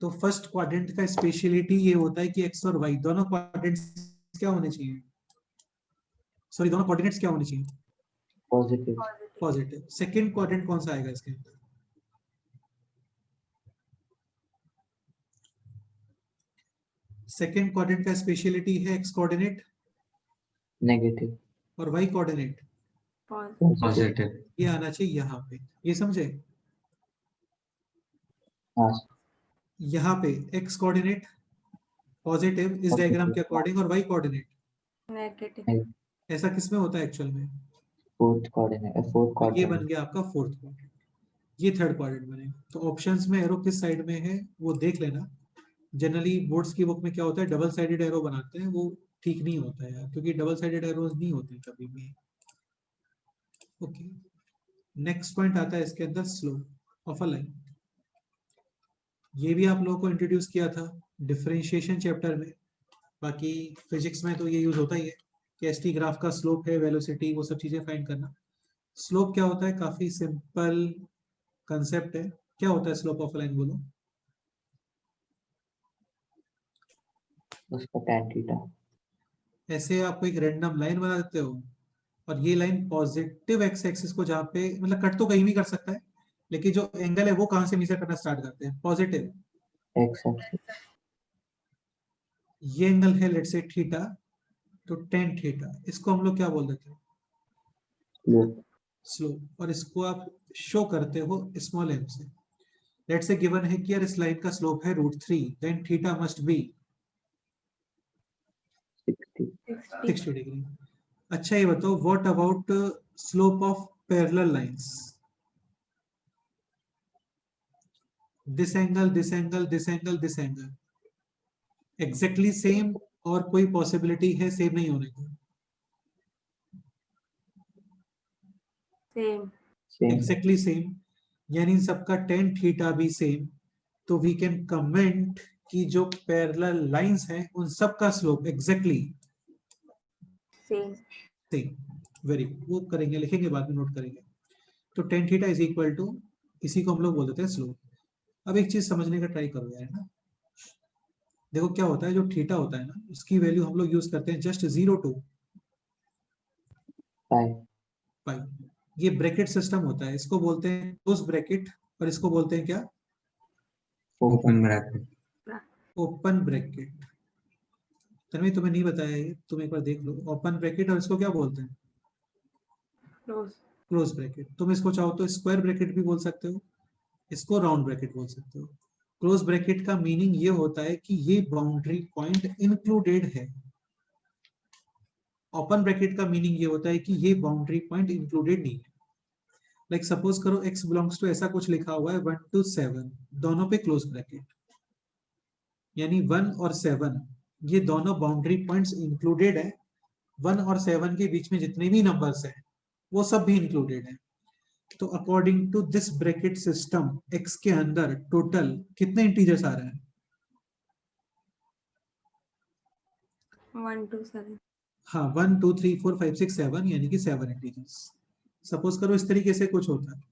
Speaker 1: तो फर्स्ट क्वाड्रेंट का स्पेशलिटी ये होता है कि एक्स और वाई दोनों क्वाड्रेंट्स क्या होने चाहिए? सॉरी, दोनों कोऑर्डिनेट्स क्या होने चाहिए?
Speaker 2: पॉजिटिव।
Speaker 1: पॉजिटिव। सेकंड क्वाड्रेंट कौन सा आएगा इसके अंदर? सेकंड क्वाड्रेंट का स्पेशलिटी है एक्स कोऑर्डिनेट
Speaker 2: नेगेटिव।
Speaker 1: और वाई कोऑर्डिनेट
Speaker 5: पॉजिटिव।
Speaker 1: ये आना चाहिए यहाँ पे, ये समझे?
Speaker 2: हाँ
Speaker 1: यहाँ पे एक्स कोऑर्डिनेट पॉजिटिव इस डायग्राम के अकॉर्डिंग, और वाई कोऑर्डिनेट
Speaker 3: नेगेटिव।
Speaker 1: ऐसा किसमें होता है एक्चुअल में?
Speaker 2: Fourth coordinate. फोर्थ
Speaker 1: तो ये बन
Speaker 2: क्वाड्रेंट।
Speaker 1: गया आपका फोर्थ क्वाड्रेंट, ये थर्ड क्वाड्रेंट बनेगा। तो ऑप्शंस में एरो किस साइड में है वो देख लेना। जनरली बोर्ड्स की बुक में क्या होता है, डबल साइडेड एरो बनाते हैं, वो ठीक नहीं होता है यार, क्योंकि डबल साइडेड एरोज नहीं होते कभी भी। ओके, नेक्स्ट पॉइंट आता है इसके अंदर, स्लोप ऑफ अ लाइन। ये भी आप लोगों को इंट्रोड्यूस किया था डिफरेंशिएशन चैप्टर में, बाकी फिजिक्स में तो ये यूज होता ही है कि एसटी ग्राफ का स्लोप है, वेलोसिटी, वो सब चीजें फाइंड करना। स्लोप क्या होता है? काफी सिंपल कंसेप्ट है। क्या होता है स्लोप ऑफ लाइन बोलो?
Speaker 2: उसका tan थीटा।
Speaker 1: ऐसे आप एक रैंडम लाइन बना देते हो, और ये लाइन पॉजिटिव एक्स एक्सिस को, जहाँ पे मतलब कट तो कहीं भी कर सकता है, लेकिन जो एंगल है वो कहाँ से मेजर करना स्टार्ट करते हैं? पॉजिटिव।
Speaker 2: X axis.
Speaker 1: ये एंगल है लेट्स से थीटा, तो टेन थीटा, इसको हम लोग क्या बोल देते हैं?
Speaker 2: स्लोप।
Speaker 1: स्लोप। और इसको आप शो करते हो स्मॉल एम से। लेट्स से गिवन है कि यार इस लाइन का स्लोप है √3, then theta must be
Speaker 2: 60.
Speaker 1: 60 degree. अच्छा ये बताओ, what about slope of parallel lines? This angle, this angle, this angle, this angle exactly same, और कोई पॉसिबिलिटी है सेम नहीं होने की?
Speaker 3: सेम।
Speaker 2: Same.
Speaker 1: एग्जैक्टली सेम, यानी सबका टेन थीटा भी सेम, तो वी कैन कमेंट कि जो पैरेलल लाइंस हैं उन सब का slope exactly
Speaker 3: same.
Speaker 1: Same. Very good, वो करेंगे, लिखेंगे बाद में, नोट करेंगे। तो tan theta is equal to, इसी को हम लोग बोल देते हैं स्लोप। अब एक चीज समझने का ट्राई करो यार ना, देखो क्या होता है, जो थीटा होता है ना उसकी वैल्यू हम लोग यूज करते हैं जस्ट 0 to
Speaker 2: Pi.
Speaker 1: पाई। ये ब्रैकेट सिस्टम होता है, इसको बोलते हैं क्लोज ब्रैकेट, और इसको बोलते हैं क्या?
Speaker 5: Open bracket.
Speaker 1: Open bracket. Tanvi तुम्हें नहीं बताया ये, तुम एक बार देख लो, ओपन ब्रैकेट, और इसको क्या बोलते हैं?
Speaker 3: क्लोज।
Speaker 1: Close bracket. तुम इसको चाहो तो स्क्वायर ब्रैकेट भी बोल सकते हो, इसको राउंड ब्रैकेट बोल सकते हो। क्लोज ब्रैकेट का मीनिंग ये होता है कि ये बाउंड्री पॉइंट इंक्लूडेड है। ओपन ब्रैकेट का मीनिंग ये होता है कि ये बाउंड्री पॉइंट इंक्लूडेड नहीं है। लाइक सपोज करो x बिलोंग्स टू, ऐसा कुछ लिखा हुआ है 1 to 7, दोनों पे क्लोज ब्रैकेट, यानी 1 और 7 ये दोनों बाउंड्री पॉइंट्स इंक्लूडेड है। 1 और 7 के बीच में जितने भी नंबर्स हैं वो सब भी इंक्लूडेड है। तो according to this bracket system x के अंदर टोटल कितने इंटीजर्स आ रहे हैं?
Speaker 3: 1 to 7।
Speaker 1: हाँ, 1 2 3 4 5 6 7, यानी कि 7 इंटीजर्स। सपोज करो इस तरीके से कुछ होता है।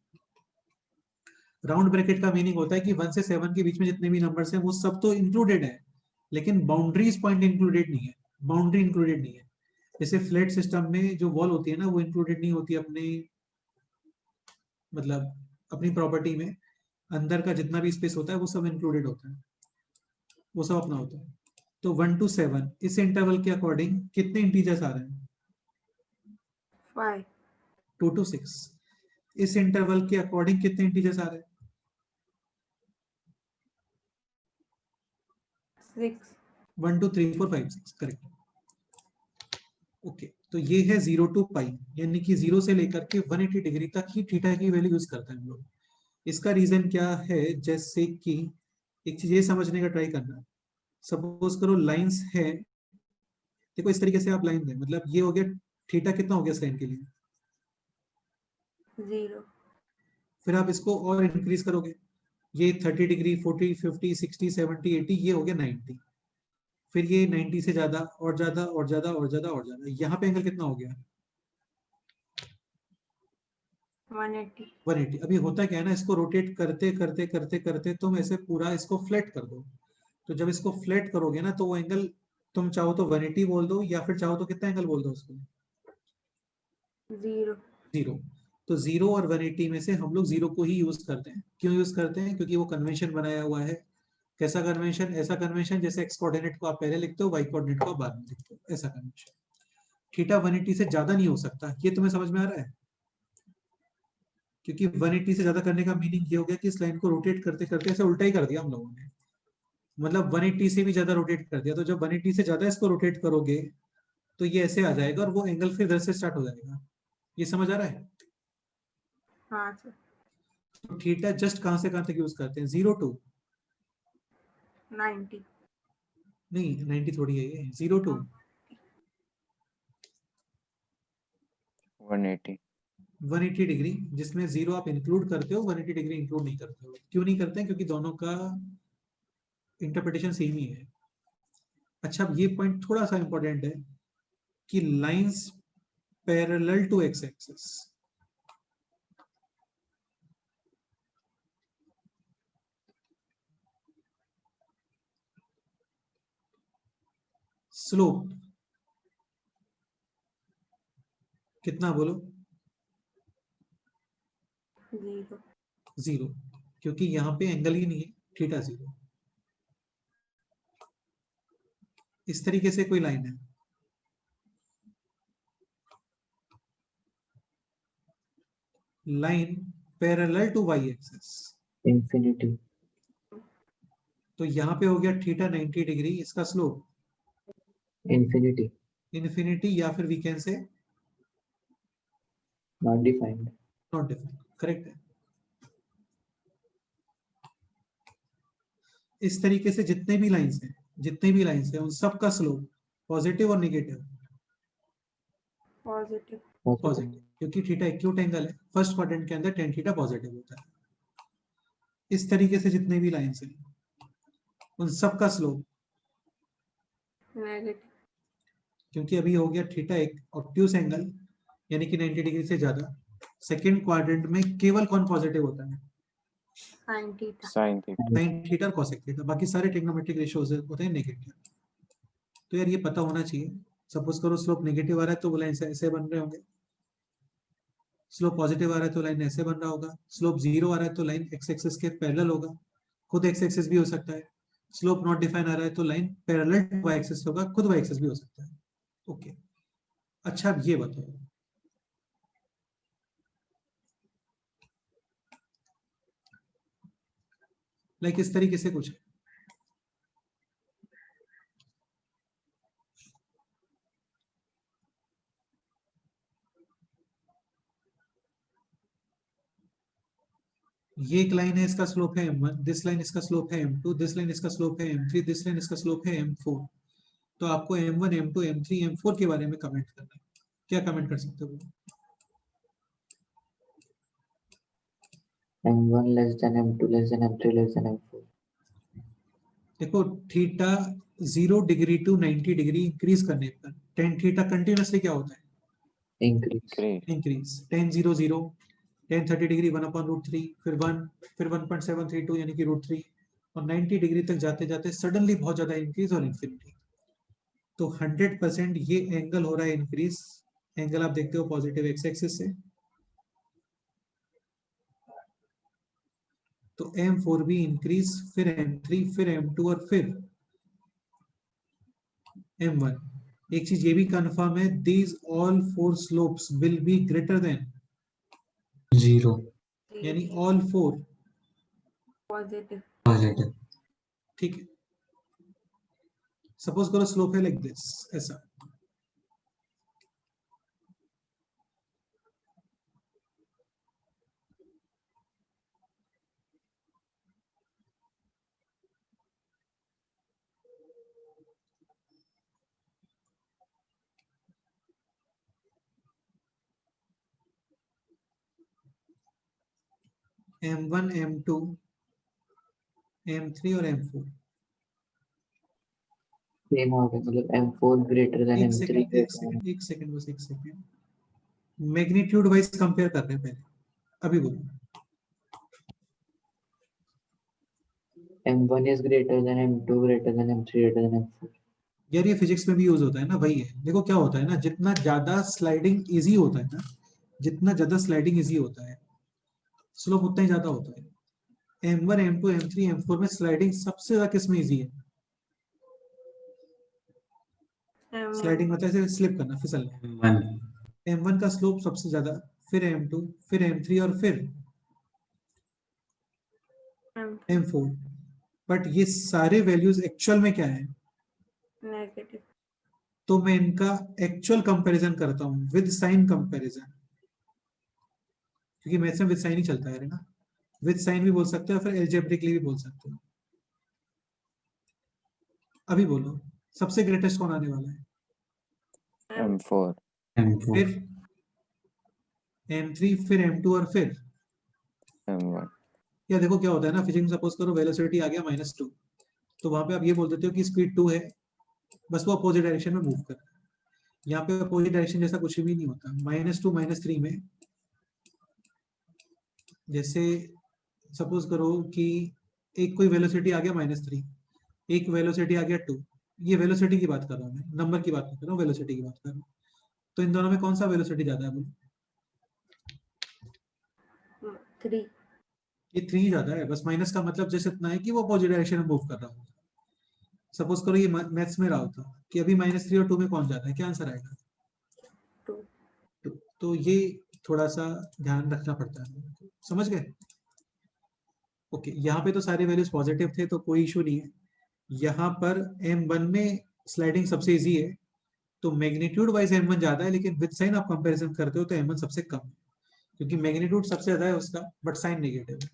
Speaker 1: राउंड ब्रैकेट का मीनिंग होता है कि 1 से 7 के बीच में जितने भी नंबर्स हैं वो सब तो इंक्लूडेड है, लेकिन बाउंड्रीज पॉइंट इंक्लूडेड नहीं है, बाउंड्री इंक्लूडेड नहीं है। जैसे फ्लैट सिस्टम में जो वॉल होती है ना वो इंक्लूडेड नहीं होती अपने, मतलब अपनी प्रॉपर्टी में अंदर का जितना भी स्पेस होता है वो सब इंक्लूडेड होता है, वो सब अपना होता है। तो 1 to 7 इस इंटरवल के अकॉर्डिंग कितने इंटीजर्स आ रहे हैं?
Speaker 3: 5।
Speaker 1: 2 to 6 इस इंटरवल के अकॉर्डिंग कितने इंटीजर्स आ रहे हैं?
Speaker 3: 6।
Speaker 1: 1 2 3 4 5 6, करेक्ट। ओके, तो ये है 0 to पाई, यानी कि 0 से लेकर के 180 डिग्री तक ही थीटा की वैल्यू यूज करते हैं हम लोग। इसका रीजन क्या है? जैसे कि एक चीज ये समझने का ट्राई करना, सपोज करो लाइंस है, देखो इस तरीके से आप लाइन दें, मतलब ये हो गया थीटा, कितना हो गया इस लाइन के लिए?
Speaker 3: 0।
Speaker 1: फिर आप इसको और इंक्रीज करोगे, ये 30 डिग्री, 40 50 60 70 80, ये हो गया 90, फिर ये 90 से ज्यादा और ज्यादा और ज्यादा और ज्यादा और ज्यादा, यहाँ पे एंगल कितना हो गया?
Speaker 3: 180।
Speaker 1: 180। अभी होता क्या है ना, इसको रोटेट करते करते करते करते तुम ऐसे पूरा इसको फ्लैट कर दो, तो जब इसको फ्लैट करोगे ना तो वो एंगल, तुम चाहो तो 180 बोल दो, या फिर चाहो तो कितना एंगल बोल दो उसको?
Speaker 3: 0।
Speaker 1: 0। तो 0 और 180 में से हम लोग 0 को ही यूज करते हैं। क्यों यूज करते हैं? क्योंकि वो कन्वेंशन बनाया हुआ है। कैसा कन्वेंशन? ऐसा कन्वेंशन जैसे एक्स कोऑर्डिनेट को आप पहले लिखते हो, वाई कोऑर्डिनेट को आप बाद में लिखते हो, ऐसा कन्वेंशन। थीटा 180 से ज्यादा नहीं हो सकता, ये तुम्हें समझ में आ रहा है? क्योंकि 180 से ज्यादा करने का मीनिंग ये हो गया कि इस लाइन को रोटेट करते करते ऐसे उल्टा ही कर दिया हम लोगों ने, मतलब 180 से भी ज्यादा रोटेट कर दिया। तो जब 180 से ज्यादा इसको रोटेट करोगे तो ये ऐसे आ जाएगा, और वो एंगल फिर इधर से स्टार्ट हो जाएगा। ये समझ आ रहा है?
Speaker 3: हाँ सर।
Speaker 1: तो थीटा जस्ट कहां से कहां तक यूज करते हैं? 0 to
Speaker 3: 90।
Speaker 1: नहीं, 90 थोड़ी है ये, 0 to
Speaker 4: 180।
Speaker 1: 180 डिग्री, जिसमें 0 आप इंक्लूड करते हो, 180 डिग्री इंक्लूड नहीं करते हो। क्यों नहीं करते हैं? क्योंकि दोनों का इंटरप्रिटेशन सेम ही है। अच्छा, अब ये पॉइंट थोड़ा सा इंपॉर्टेंट है कि lines parallel to x axis, slope कितना बोलो?
Speaker 3: 0।
Speaker 1: 0, क्योंकि यहाँ पे एंगल ही नहीं है, थीटा 0। इस तरीके से कोई लाइन है, line parallel to Y axis,
Speaker 2: Infinity.
Speaker 1: तो यहाँ पे हो गया थीटा 90 डिग्री, इसका स्लोप
Speaker 2: infinity,
Speaker 1: इन्फिनिटी, या फिर we can say
Speaker 2: not defined.
Speaker 1: Not defined, correct है। इस तरीके से जितने भी लाइंस हैं उन सब का स्लोप पॉजिटिव और नेगेटिव,
Speaker 3: पॉजिटिव।
Speaker 1: पॉजिटिव, क्योंकि थीटा एक्यूट एंगल है, फर्स्ट क्वाड्रेंट के अंदर tan थीटा पॉजिटिव होता है। इस तरीके से जितने भी लाइंस हैं उन सब का स्लोप,
Speaker 3: नेगेटिव।
Speaker 1: क्योंकि अभी हो गया थीटा एक ऑब्ट्यूस एंगल यानी कि 90 डिग्री से ज्यादा, सेकंड क्वाड्रेंट में केवल कौन पॉजिटिव होता है?
Speaker 3: Sine theta.
Speaker 4: Sine theta.
Speaker 1: sin theta और cosec थीटा, बाकी सारे ट्रिग्नोमेट्रिक रेशियोज होते हैं नेगेटिव। तो यार ये पता होना चाहिए। सपोज करो स्लोप नेगेटिव आ रहा है तो वो लाइन ऐसे बन रहे होंगे, स्लोप पॉजिटिव आ रहा है तो लाइन ऐसे बन रहा होगा, स्लोप 0 आ रहा है तो लाइन एक्स एक्सिस के पैरेलल होगा, खुद एक्स एक्सिस भी हो सकता है, स्लोप नॉट डिफाइन आ रहा है तो line parallel to Y axis होगा, खुद वाई एक्सिस भी हो सकता है। ओके, अच्छा अब ये बताओ, लाइक इस तरीके से कुछ है, ये एक लाइन है, इसका स्लोप है m1, दिस लाइन इसका स्लोप है m2, दिस लाइन इसका स्लोप है m3, दिस लाइन इसका स्लोप है m4। तो आपको m1 m2 m3 m4 के बारे में कमेंट करना है, क्या कमेंट कर सकते हो?
Speaker 2: M1 less than M2 less than M3 less than M4.
Speaker 1: देखो theta 0 degree to 90 degree increase करने पर tan थीटा कंटिन्यूअसली क्या होता है?
Speaker 2: Increase.
Speaker 1: Increase. tan 0 0, tan 30 degree 1/√3, फिर 1, फिर 1.732 यानी कि √3, और 90 डिग्री तक जाते जाते सडनली बहुत ज्यादा इंक्रीज और इंफिनिटी। तो 100% ये एंगल हो रहा है इंक्रीज, एंगल आप देखते हो पॉजिटिव एक्स एक्सिस से, तो m4 भी इंक्रीज, फिर m3, फिर m2 और फिर m1। एक चीज ये भी कंफर्म है, these all 4 slopes will be greater than
Speaker 5: 0
Speaker 1: यानी ऑल 4
Speaker 3: पॉजिटिव।
Speaker 5: positive.
Speaker 1: ठीक है। सपोज करो स्लोप है लाइक दिस, ऐसा, m1 m2 m3 और m4।
Speaker 2: Same होगा, मतलब M4 greater than
Speaker 1: एक
Speaker 2: M3
Speaker 1: सेकंड
Speaker 2: greater than
Speaker 1: एक सेकंड बस एक सेकंड, मैग्नीट्यूड वाइज कंपेयर कर रहे हैं पहले, अभी बोलो।
Speaker 2: M1 is greater than M2 greater than M3 greater than M4.
Speaker 1: यार ये फिजिक्स में भी यूज होता है ना, वही है। देखो क्या होता है ना, जितना ज्यादा स्लाइडिंग इजी होता है ना, जितना ज्यादा स्लाइडिंग इजी होता है स्लोप उतना ही ज्यादा होता है। m1 m2 m3 m4 में स्लाइडिंग सबसे ज्यादा किस में इजी है? स्लाइडिंग मतलब ऐसे स्लिप करना, फिसलना।
Speaker 5: M1
Speaker 1: m1 का स्लोप सबसे ज्यादा, फिर m2, फिर m3 और फिर m4। बट ये सारे वैल्यूज एक्चुअल में क्या है?
Speaker 3: नेगेटिव।
Speaker 1: तो मैं इनका एक्चुअल कंपैरिजन करता हूं विद साइन कंपैरिजन, क्योंकि मैथ्स में विद साइन ही चलता है ना, विद साइन भी बोल सकते हो, फिर एल्जेब्रिकली भी बोल सकते हो। अभी बोलो सबसे ग्रेटेस्ट कौन आने वाला है?
Speaker 4: M4
Speaker 1: फिर m3, फिर m2 और फिर
Speaker 4: M1
Speaker 1: या देखो क्या होता है ना, फिजिक्स में सपोज करो वेलोसिटी आ गया -2, तो वहां पे आप ये बोल देते हो कि स्पीड 2 है, बस वो अपोजिट डायरेक्शन में मूव कर रहा है। यहाँ पे अपोजिट डायरेक्शन जैसा कुछ भी नहीं होता। -2 -3 में जैसे सपोज करो कि एक कोई वेलोसिटी आ गया -3, एक वेलोसिटी आ गया 2, ये वेलोसिटी की बात कर रहा हूँ मैं, नंबर की बात नहीं कर रहा हूँ, वेलोसिटी की बात कर रहा हूँ। तो इन दोनों में कौन सा वेलोसिटी ज्यादा है बोलो?
Speaker 3: 3।
Speaker 1: ये 3 ज्यादा है, बस माइनस का मतलब जैसे इतना है कि वो अपोजिट डायरेक्शन में मूव कर रहा हूँ। सपोज करो ये मैथ्स में रहा होता कि अभी -3 और 2 में कौन ज्यादा है, क्या आंसर आएगा?
Speaker 3: 2।
Speaker 1: 2। तो ये थोड़ा सा ध्यान रखना पड़ता है, समझ गए? ओके, यहाँ पे तो सारे वैल्यूज पॉजिटिव थे तो कोई इशू नहीं है। यहाँ पर M1 में स्लाइडिंग सबसे इजी है, तो मैग्नीट्यूड वाइज M1 ज्यादा है, लेकिन विद साइन आप कंपैरिजन करते हो तो M1 सबसे कम है, क्योंकि मैग्नीट्यूड सबसे ज्यादा है उसका बट साइन नेगेटिव है।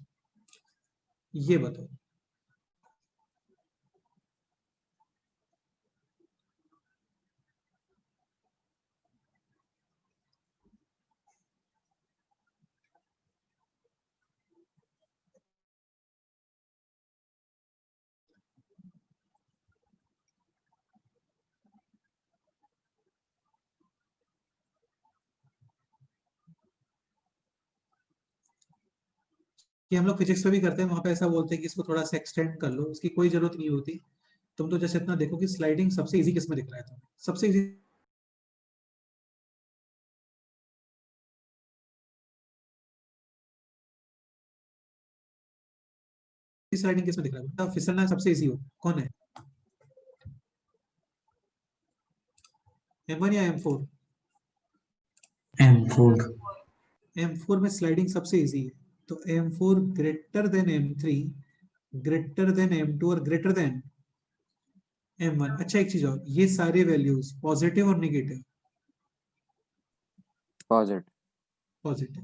Speaker 1: ये बताओ। कि हम लोग फिजिक्स में भी करते हैं, वहां पे ऐसा बोलते हैं कि इसको थोड़ा सा एक्सटेंड कर लो, उसकी कोई जरूरत नहीं होती। तुम तो जैसे इतना देखो कि स्लाइडिंग सबसे इजी किस में दिख रहा है तुम्हें, सबसे इजी स्लाइडिंग किस में दिख रहा है बेटा? फिसलना सबसे इजी हो कौन है, M1 या M4?
Speaker 5: M4
Speaker 1: M4 में स्लाइडिंग सबसे इजी है, तो M4 greater than M3, greater than M2 और ग्रेटर देन M1। अच्छा एक चीज और, ये सारे वैल्यूज पॉजिटिव और नेगेटिव?
Speaker 4: पॉजिटिव।
Speaker 1: पॉजिटिव,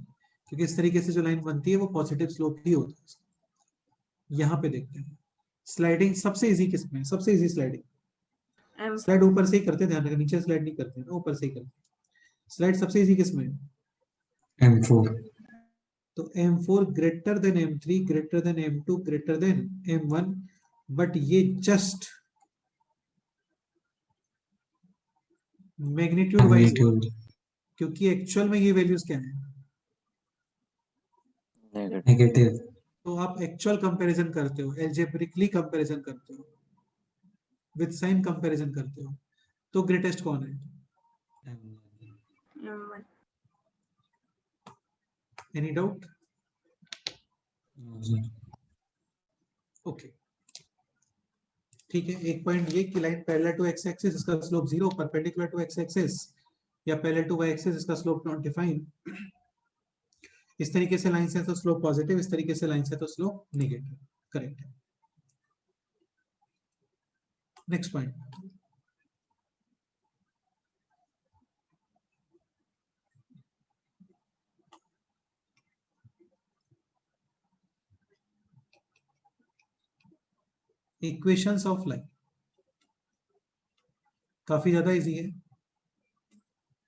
Speaker 1: क्योंकि इस तरीके से जो लाइन बनती है वो पॉजिटिव स्लोप ही होता है। यहाँ पे देखते हैं स्लाइडिंग सबसे इजी किसमें, सबसे इजी स्लाइडिंग,
Speaker 3: M
Speaker 1: स्लाइड ऊपर से ही करते हैं, ध्यान रखना नीचे स्लाइड नहीं करते ना, ऊपर से ही करते हैं। स्लाइड सबसे इजी किसमें?
Speaker 5: M4
Speaker 1: तो M4 greater than M3, greater than M2, greater than M1, but ये जस्ट मैग्नीट्यूड वाइज,
Speaker 5: मैग्नीट्यूड
Speaker 1: क्योंकि एक्चुअल में ये वैल्यूज क्या है,
Speaker 4: नेगेटिव।
Speaker 5: नेगेटिव।
Speaker 1: तो आप एक्चुअल कंपैरिजन करते हो, एल्जेब्रिकली कंपैरिजन करते हो, विद साइन कंपैरिजन करते हो, तो ग्रेटेस्ट कौन है?
Speaker 3: M1
Speaker 1: any doubt? ओके ठीक है, एक पॉइंट ये कि line parallel to x axis, इसका slope 0, perpendicular to x axis या पैरेलल टू वाई एक्सिस, इसका स्लोप नॉट डिफाइंड। इस तरीके से लाइन से तो स्लोप पॉजिटिव, इस तरीके से लाइन से तो स्लोप नेगेटिव। करेक्ट है। Next point, equations of line. काफी ज्यादा इजी है,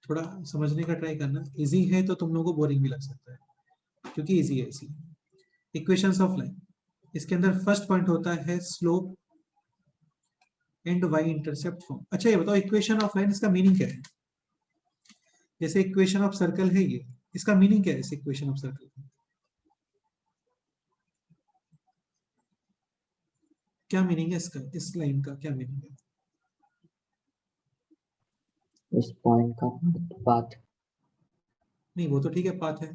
Speaker 1: थोड़ा समझने का ट्राई करना। इजी है तो तुम लोगों को बोरिंग भी लग सकता है, क्योंकि इजी है इसलिए। इक्वेशंस ऑफ लाइन, इसके अंदर फर्स्ट पॉइंट होता है slope and Y intercept form. अच्छा ये बताओ, इक्वेशन ऑफ लाइन इसका मीनिंग क्या है? जैसे इक्वेशन ऑफ सर्कल है ये, इसका मीनिंग क्या है इस इक्वेशन ऑफ सर्कल का? क्या मीनिंग है इसका, इस लाइन का क्या मीनिंग है?
Speaker 2: इस पॉइंट का पाथ।
Speaker 1: नहीं वो तो ठीक है, पाथ है,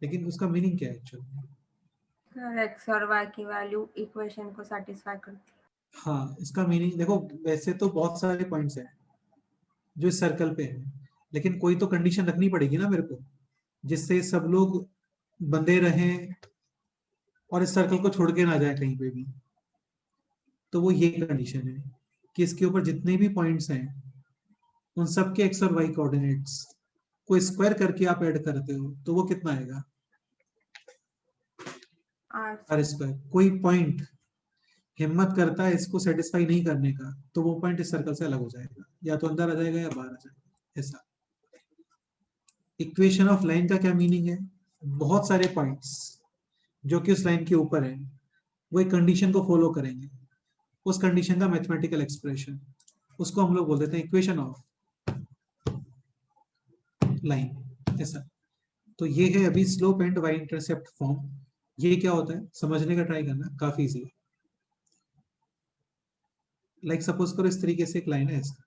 Speaker 1: लेकिन उसका मीनिंग क्या है एक्चुअली?
Speaker 3: x और y की वैल्यू इक्वेशन को सेटिस्फाई करती है।
Speaker 1: हाँ इसका मीनिंग देखो, वैसे तो बहुत सारे पॉइंट्स हैं जो इस सर्कल पे है, लेकिन कोई तो कंडीशन रखनी पड़ेगी ना मेरे को, जिससे सब लोग बंधे रहें और इस सर्कल को छोड़ के ना जाए कहीं पे भी। तो वो ये कंडीशन है कि इसके ऊपर जितने भी पॉइंट्स हैं उन सब के एक्स और वाई कोऑर्डिनेट्स को स्क्वायर करके आप ऐड करते हो, तो वो कितना आएगा? Are square. कोई पॉइंट हिम्मत करता है इसको सेटिस्फाई नहीं करने का, तो वो पॉइंट इस सर्कल से अलग हो जाएगा, या तो अंदर आ जाएगा या बाहर आ जाएगा, ऐसा। इक्वेशन ऑफ लाइन का क्या मीनिंग है? बहुत सारे पॉइंट्स जो कि उस लाइन के ऊपर है वो एक कंडीशन को फॉलो करेंगे, उस कंडीशन का मैथमेटिकल एक्सप्रेशन, उसको हम लोग बोल देते हैं इक्वेशन ऑफ लाइन, ऐसा। तो ये है अभी slope and Y intercept form. ये क्या होता है समझने का ट्राई करना, काफी इजी है। लाइक सपोज करो इस तरीके से एक लाइन है ऐसा,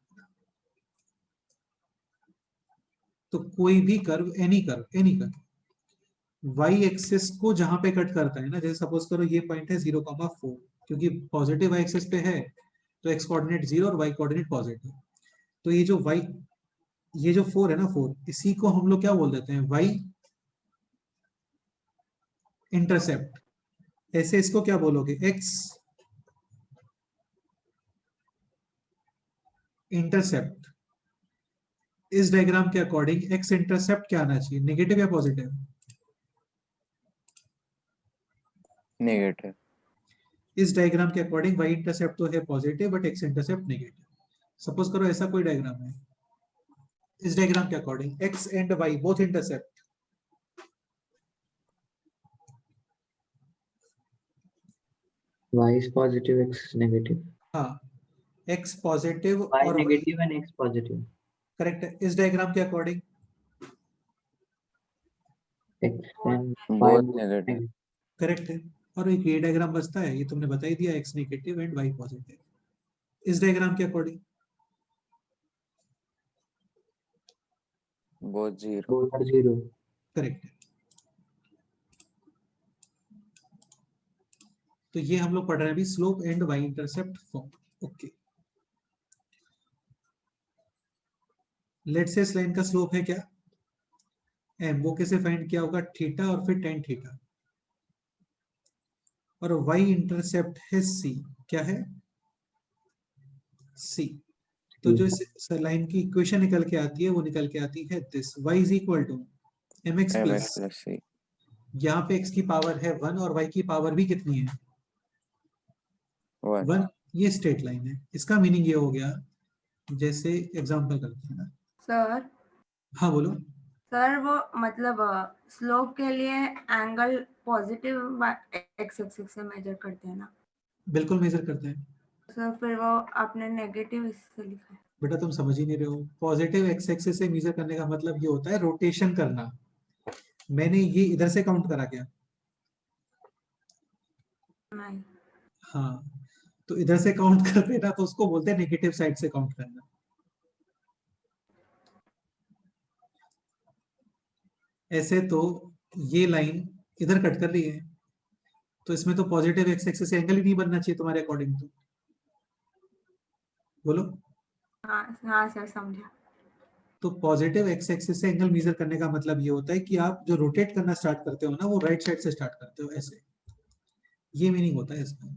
Speaker 1: तो कोई भी curve, any curve y axis को जहां पे कट करता है ना, जैसे सपोज करो ये पॉइंट है 0,4, क्योंकि पॉजिटिव वाई एक्सिस पे है तो एक्स कोऑर्डिनेट 0 और वाई कोऑर्डिनेट पॉजिटिव। तो ये जो वाई, ये जो 4 है ना 4, इसी को हम लोग क्या बोल देते हैं, वाई इंटरसेप्ट। ऐसे इसको क्या बोलोगे, x इंटरसेप्ट। इस डायग्राम के अकॉर्डिंग x इंटरसेप्ट क्या आना चाहिए, नेगेटिव या पॉजिटिव?
Speaker 4: नेगेटिव।
Speaker 1: इस डायग्राम के अकॉर्डिंग y इंटरसेप्ट तो है positive but x intercept negative. Suppose करो ऐसा कोई डायग्राम है, इस डायग्राम के according x and y both intercept,
Speaker 2: y is positive, x is negative.
Speaker 1: हाँ x पॉजिटिव
Speaker 2: y
Speaker 1: और y
Speaker 2: negative and x positive.
Speaker 1: Correct है। इस डायग्राम के according
Speaker 2: x and y
Speaker 4: both
Speaker 2: both
Speaker 4: negative.
Speaker 2: negative.
Speaker 1: Correct है। और एक ये diagram बचता है, ये तुमने बता ही दिया, x negative and y positive. इस डायग्राम के according
Speaker 4: both zero.
Speaker 2: Both are 0.
Speaker 1: Correct है। तो ये हम लोग पढ़ रहे हैं अभी slope and y intercept form. Okay, let's say इस लाइन का स्लोप है क्या, m, वो कैसे फाइंड किया होगा, थीटा और फिर tan थीटा, और y इंटरसेप्ट है c, क्या है c। तो जो इस लाइन की इक्वेशन निकल के आती है वो निकल के आती है this, y is equal to mx
Speaker 4: mx
Speaker 1: plus,
Speaker 4: plus C.
Speaker 1: यहाँ पे x की पावर है 1 और y की पावर भी कितनी है
Speaker 4: 1।
Speaker 1: 1। ये स्ट्रेट लाइन है, इसका मीनिंग ये हो गया, जैसे एग्जांपल करते हैं ना।
Speaker 3: सर
Speaker 1: हाँ बोलो।
Speaker 3: सर वो मतलब स्लोप के लिए एंगल पॉजिटिव एक्स एक्सिस से मेजर करते हैं ना
Speaker 1: बिल्कुल मेजर करते हैं
Speaker 3: सर, फिर वो आपने नेगेटिव इससे लिखा है।
Speaker 1: बेटा, तुम समझ ही नहीं रहे हो। पॉजिटिव एक्स एक्सिस से मेजर करने का मतलब ये होता है रोटेशन करना। मैंने ये इधर से काउंट करा क्या,
Speaker 3: नहीं
Speaker 1: हाँ, तो इधर से काउंट कर देना तो उसको बोलते हैं नेगेटिव साइड से काउंट करना। ऐसे तो ये लाइन इधर कट कर रही है, तो इसमें तो पॉजिटिव एक्स एक्सिस से एंगल ही नहीं बनना चाहिए तुम्हारे अकॉर्डिंग, तो बोलो।
Speaker 3: हाँ हाँ सर समझा।
Speaker 1: तो पॉजिटिव एक्स एक्सिस से एंगल मेजर करने का मतलब ये होता है कि आप जो रोटेट करना स्टार्ट करते हो ना, वो राइट साइड से स्टार्ट करते हो, ऐसे। ये मीनिंग होता है इसका।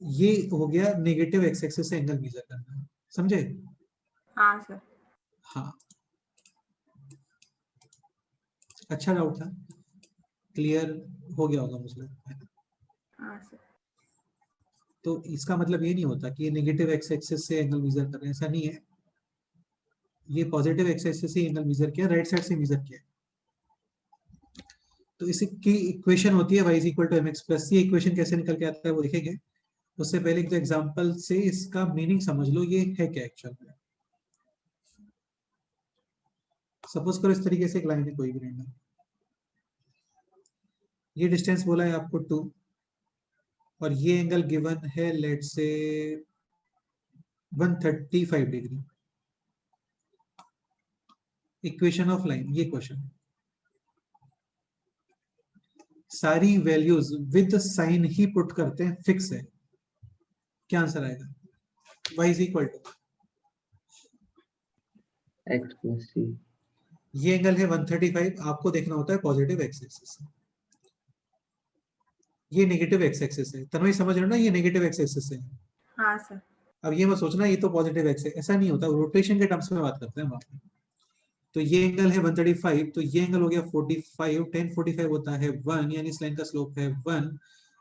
Speaker 1: ये हो गया नेगेटिव एक्स एक्सिस से एंगल मेजर करना, समझे?
Speaker 3: हाँ सर।
Speaker 1: हाँ, अच्छा डाउट था, क्लियर हो गया होगा मुझे लगता है।
Speaker 3: हाँ सर।
Speaker 1: तो इसका मतलब ये नहीं होता कि ये नेगेटिव एक्स एक्सिस से एंगल मेजर कर रहे हैं, ऐसा नहीं है। ये पॉजिटिव एक्स एक्सिस से एंगल मेजर किया, राइट साइड से मेजर किया। तो इसकी इक्वेशन होती है y is equal to mx plus c. Equation कैसे निकल के आता है वो देखेंगे, उससे पहले एक तो एग्जांपल से इसका मीनिंग समझ लो, ये है क्या एक्चुअल में। सपोज करो इस तरीके से एक लाइन है, कोई भी रैंडम, ये डिस्टेंस बोला है आपको 2, और ये एंगल गिवन है let's say 135 degree. Equation of line, ये क्वेश्चन, सारी वैल्यूज विद साइन ही पुट करते हैं, फिक्स है, क्या आंसर आएगा, y is equal to,
Speaker 2: x plus c.
Speaker 1: ये एंगल है 135, आपको देखना होता है पॉजिटिव एक्स एक्सिस, ये नेगेटिव एक्स एक्सिस है। तन्मय समझ रहे हो ना, ये नेगेटिव एक्स एक्सिस है।
Speaker 3: हाँ सर।
Speaker 1: अब ये मत सोचना ये तो पॉजिटिव एक्स है, ऐसा नहीं होता, रोटेशन के टर्म्स में बात करते हैं वहां पे। तो ये एंगल है 135, तो ये एंगल हो गया 45, 10 45 होता है 1, यानी इस लाइन का स्लोप है 1,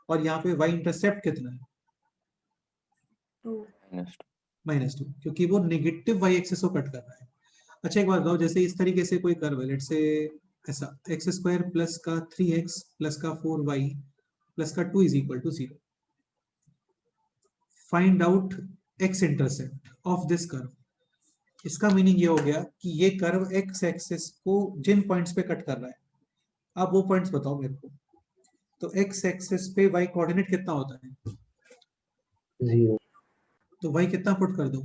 Speaker 1: और यहाँ पे y इंटरसेप्ट कितना है,
Speaker 3: 2।
Speaker 1: -2, क्योंकि वो नेगेटिव y एक्सिस को कट कर रहा है। अच्छा एक बात बताओ, जैसे इस तरीके से कोई कर्व है, लेट्स से ऐसा एक्स स्क्वायर प्लस का 3x प्लस का 4y प्लस का 2 is equal to 0, find out x intercept of this curve. इसका मीनिंग ये हो गया कि ये कर्व x एक्सिस को जिन पॉइंट्स पे कट कर रहा है, आप वो पॉइंट्स बताओ मेरे को। तो x एक्सिस पे y कोऑर्डिनेट कितना होता है,
Speaker 2: 0.
Speaker 1: तो y कितना पुट कर दो,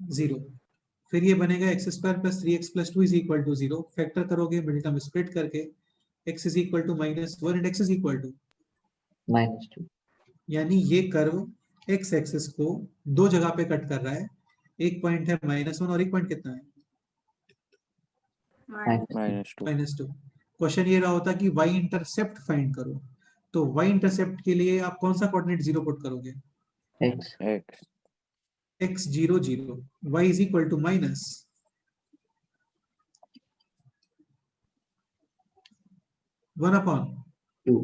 Speaker 1: 0। फिर ये बनेगा x square plus 3x plus 2 is equal to 0, factor करोगे मिडिल टर्म स्प्लिट करके, x is equal to -1 and x is equal to
Speaker 2: -2.
Speaker 1: यानी ये कर्व x एक्सिस को दो जगह पे कट कर रहा है, एक पॉइंट है -1 और एक पॉइंट कितना है
Speaker 2: -2.
Speaker 4: -2।
Speaker 1: -2। क्वेश्चन ये रहा होता कि वाई इंटरसेप्ट फाइंड करो, तो वाई इंटरसेप्ट के लिए आप कौन सा कोऑर्डिनेट 0 पुट करोगे?
Speaker 2: X.
Speaker 4: X.
Speaker 1: x 0 0, y is equal to minus 1 upon
Speaker 2: 2.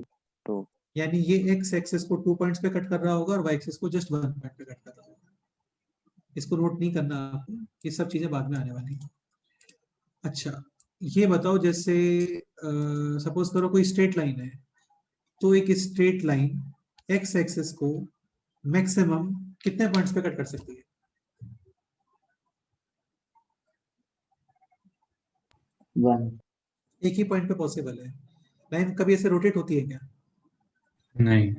Speaker 4: 2.
Speaker 1: यानी ये x एक्सिस को 2 पॉइंट्स पे कट कर रहा होगा और y एक्सिस को जस्ट 1 पॉइंट पे कट कर रहा होगा। इसको नोट नहीं करना आपको, ये सब चीजें बाद में आने वाली हैं। अच्छा ये बताओ, जैसे सपोज करो कोई स्ट्रेट लाइन है, तो एक स्ट्रेट लाइन x एक्सिस को मैक्सिमम कितने पॉइंट्स पे कट कर सकती है?
Speaker 2: 1.
Speaker 1: एक ही पॉइंट पे पॉसिबल है। लाइन कभी ऐसे रोटेट होती है क्या?
Speaker 5: नहीं।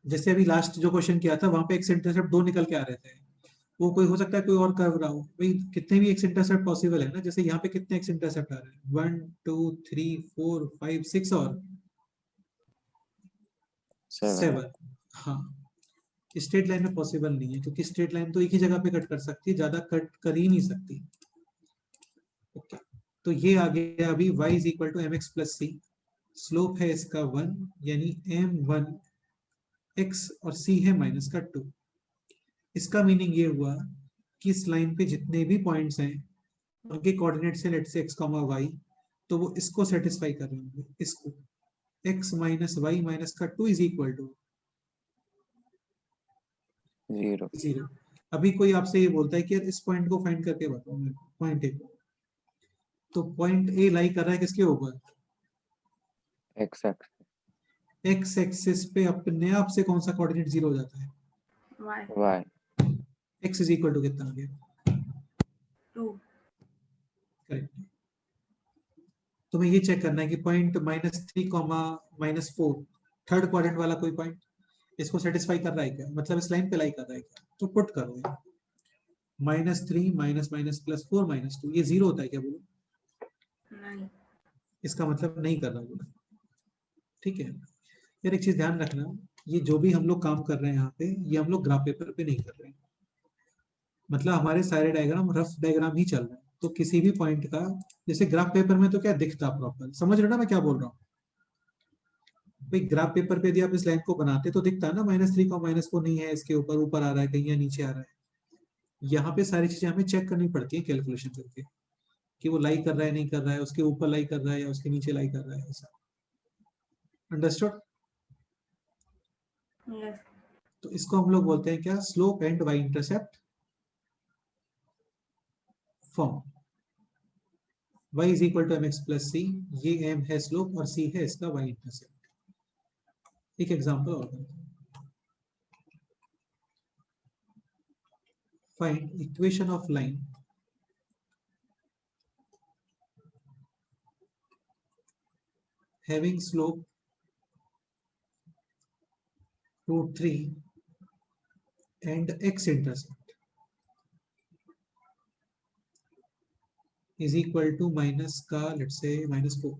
Speaker 1: जैसे अभी लास्ट जो क्वेश्चन किया था वहां पे एक्स इंटरसेप्ट 2 निकल के आ रहे थे, वो कोई हो सकता है कोई और कर्व रहा हो भाई, कितने भी एक्स इंटरसेप्ट पॉसिबल है ना। जैसे यहाँ पे कितने एक्स इंटरसेप्ट आ रहे हैं? 1 2 3 4 5 6 और 7। हाँ, स्ट्रेट लाइन में पॉसिबल नहीं है, क्योंकि स्ट्रेट लाइन तो एक ही जगह पे कट कर सकती है, ज्यादा कट कर ही नहीं सकती। ओके, तो ये आ गया अभी y is equal to mx plus c, slope है इसका 1 यानी m1 x और c है माइनस का 2। इसका मीनिंग ये हुआ कि इस लाइन पे जितने भी पॉइंट्स हैं उनके कोऑर्डिनेट्स है लेट्स से x, y, तो वो इसको सेटिस्फाई कर रहे होंगे, इसको x माइनस वाई माइनस का 2 इज इक्वल टू 0। अभी कोई आपसे ये बोलता है कि यार इस पॉइंट को फाइंड करके बताओ मेरे को, पॉइंट ए को, तो पॉइंट ए लाई कर रहा है किसके ऊपर?
Speaker 4: X axis.
Speaker 1: x एक्सिस पे अपने आप से कौन सा कोऑर्डिनेट 0 हो जाता है?
Speaker 4: Y.
Speaker 1: x is equal to कितना आ गया?
Speaker 3: 2।
Speaker 1: करेक्ट। तुम्हें ये चेक करना है कि पॉइंट -3, -4 थर्ड क्वाड्रेंट वाला कोई पॉइंट इसको सेटिस्फाई कर रहा है क्या, मतलब इस लाइन पे लाई कर रहा है क्या? तो पुट करो -3 माइनस माइनस प्लस 4 -2, ये 0 होता है क्या? बोलो।
Speaker 3: नहीं।
Speaker 1: इसका मतलब नहीं कर रहा बोलो, ठीक है। फिर एक चीज ध्यान रखना, ये जो भी हम लोग काम कर रहे हैं यहाँ पे, ये हम लोग ग्राफ पेपर पे नहीं कर रहे हैं, मतलब हमारे सारे डायग्राम रफ डायग्राम ही चल रहे हैं। तो किसी भी पॉइंट का, जैसे ग्राफ पेपर में तो क्या दिखता प्रॉपर, समझ रहे हो ना मैं क्या बोल रहा हूँ भाई? ग्राफ पेपर पे यदि आप इस लाइन को बनाते तो दिखता है ना -3 का -4 नहीं है, इसके ऊपर ऊपर आ रहा है कहीं या नीचे आ रहा है। यहाँ पे सारी चीजें हमें चेक करनी पड़ती है कैलकुलेशन करके, कि वो लाई कर रहा है नहीं कर रहा है, उसके ऊपर लाई कर रहा है या उसके नीचे लाई कर रहा है, ऐसा। अंडरस्टूड?
Speaker 3: यस।
Speaker 1: तो इसको हम लोग बोलते हैं क्या? Slope and Y intercept form. y is equal to mx plus C, ये m है स्लोप और c है इसका y इंटरसेप्ट। एक एग्जांपल और करते हैं। Find equation of line having slope √3 and x intercept is equal to minus का लेट्स से -4।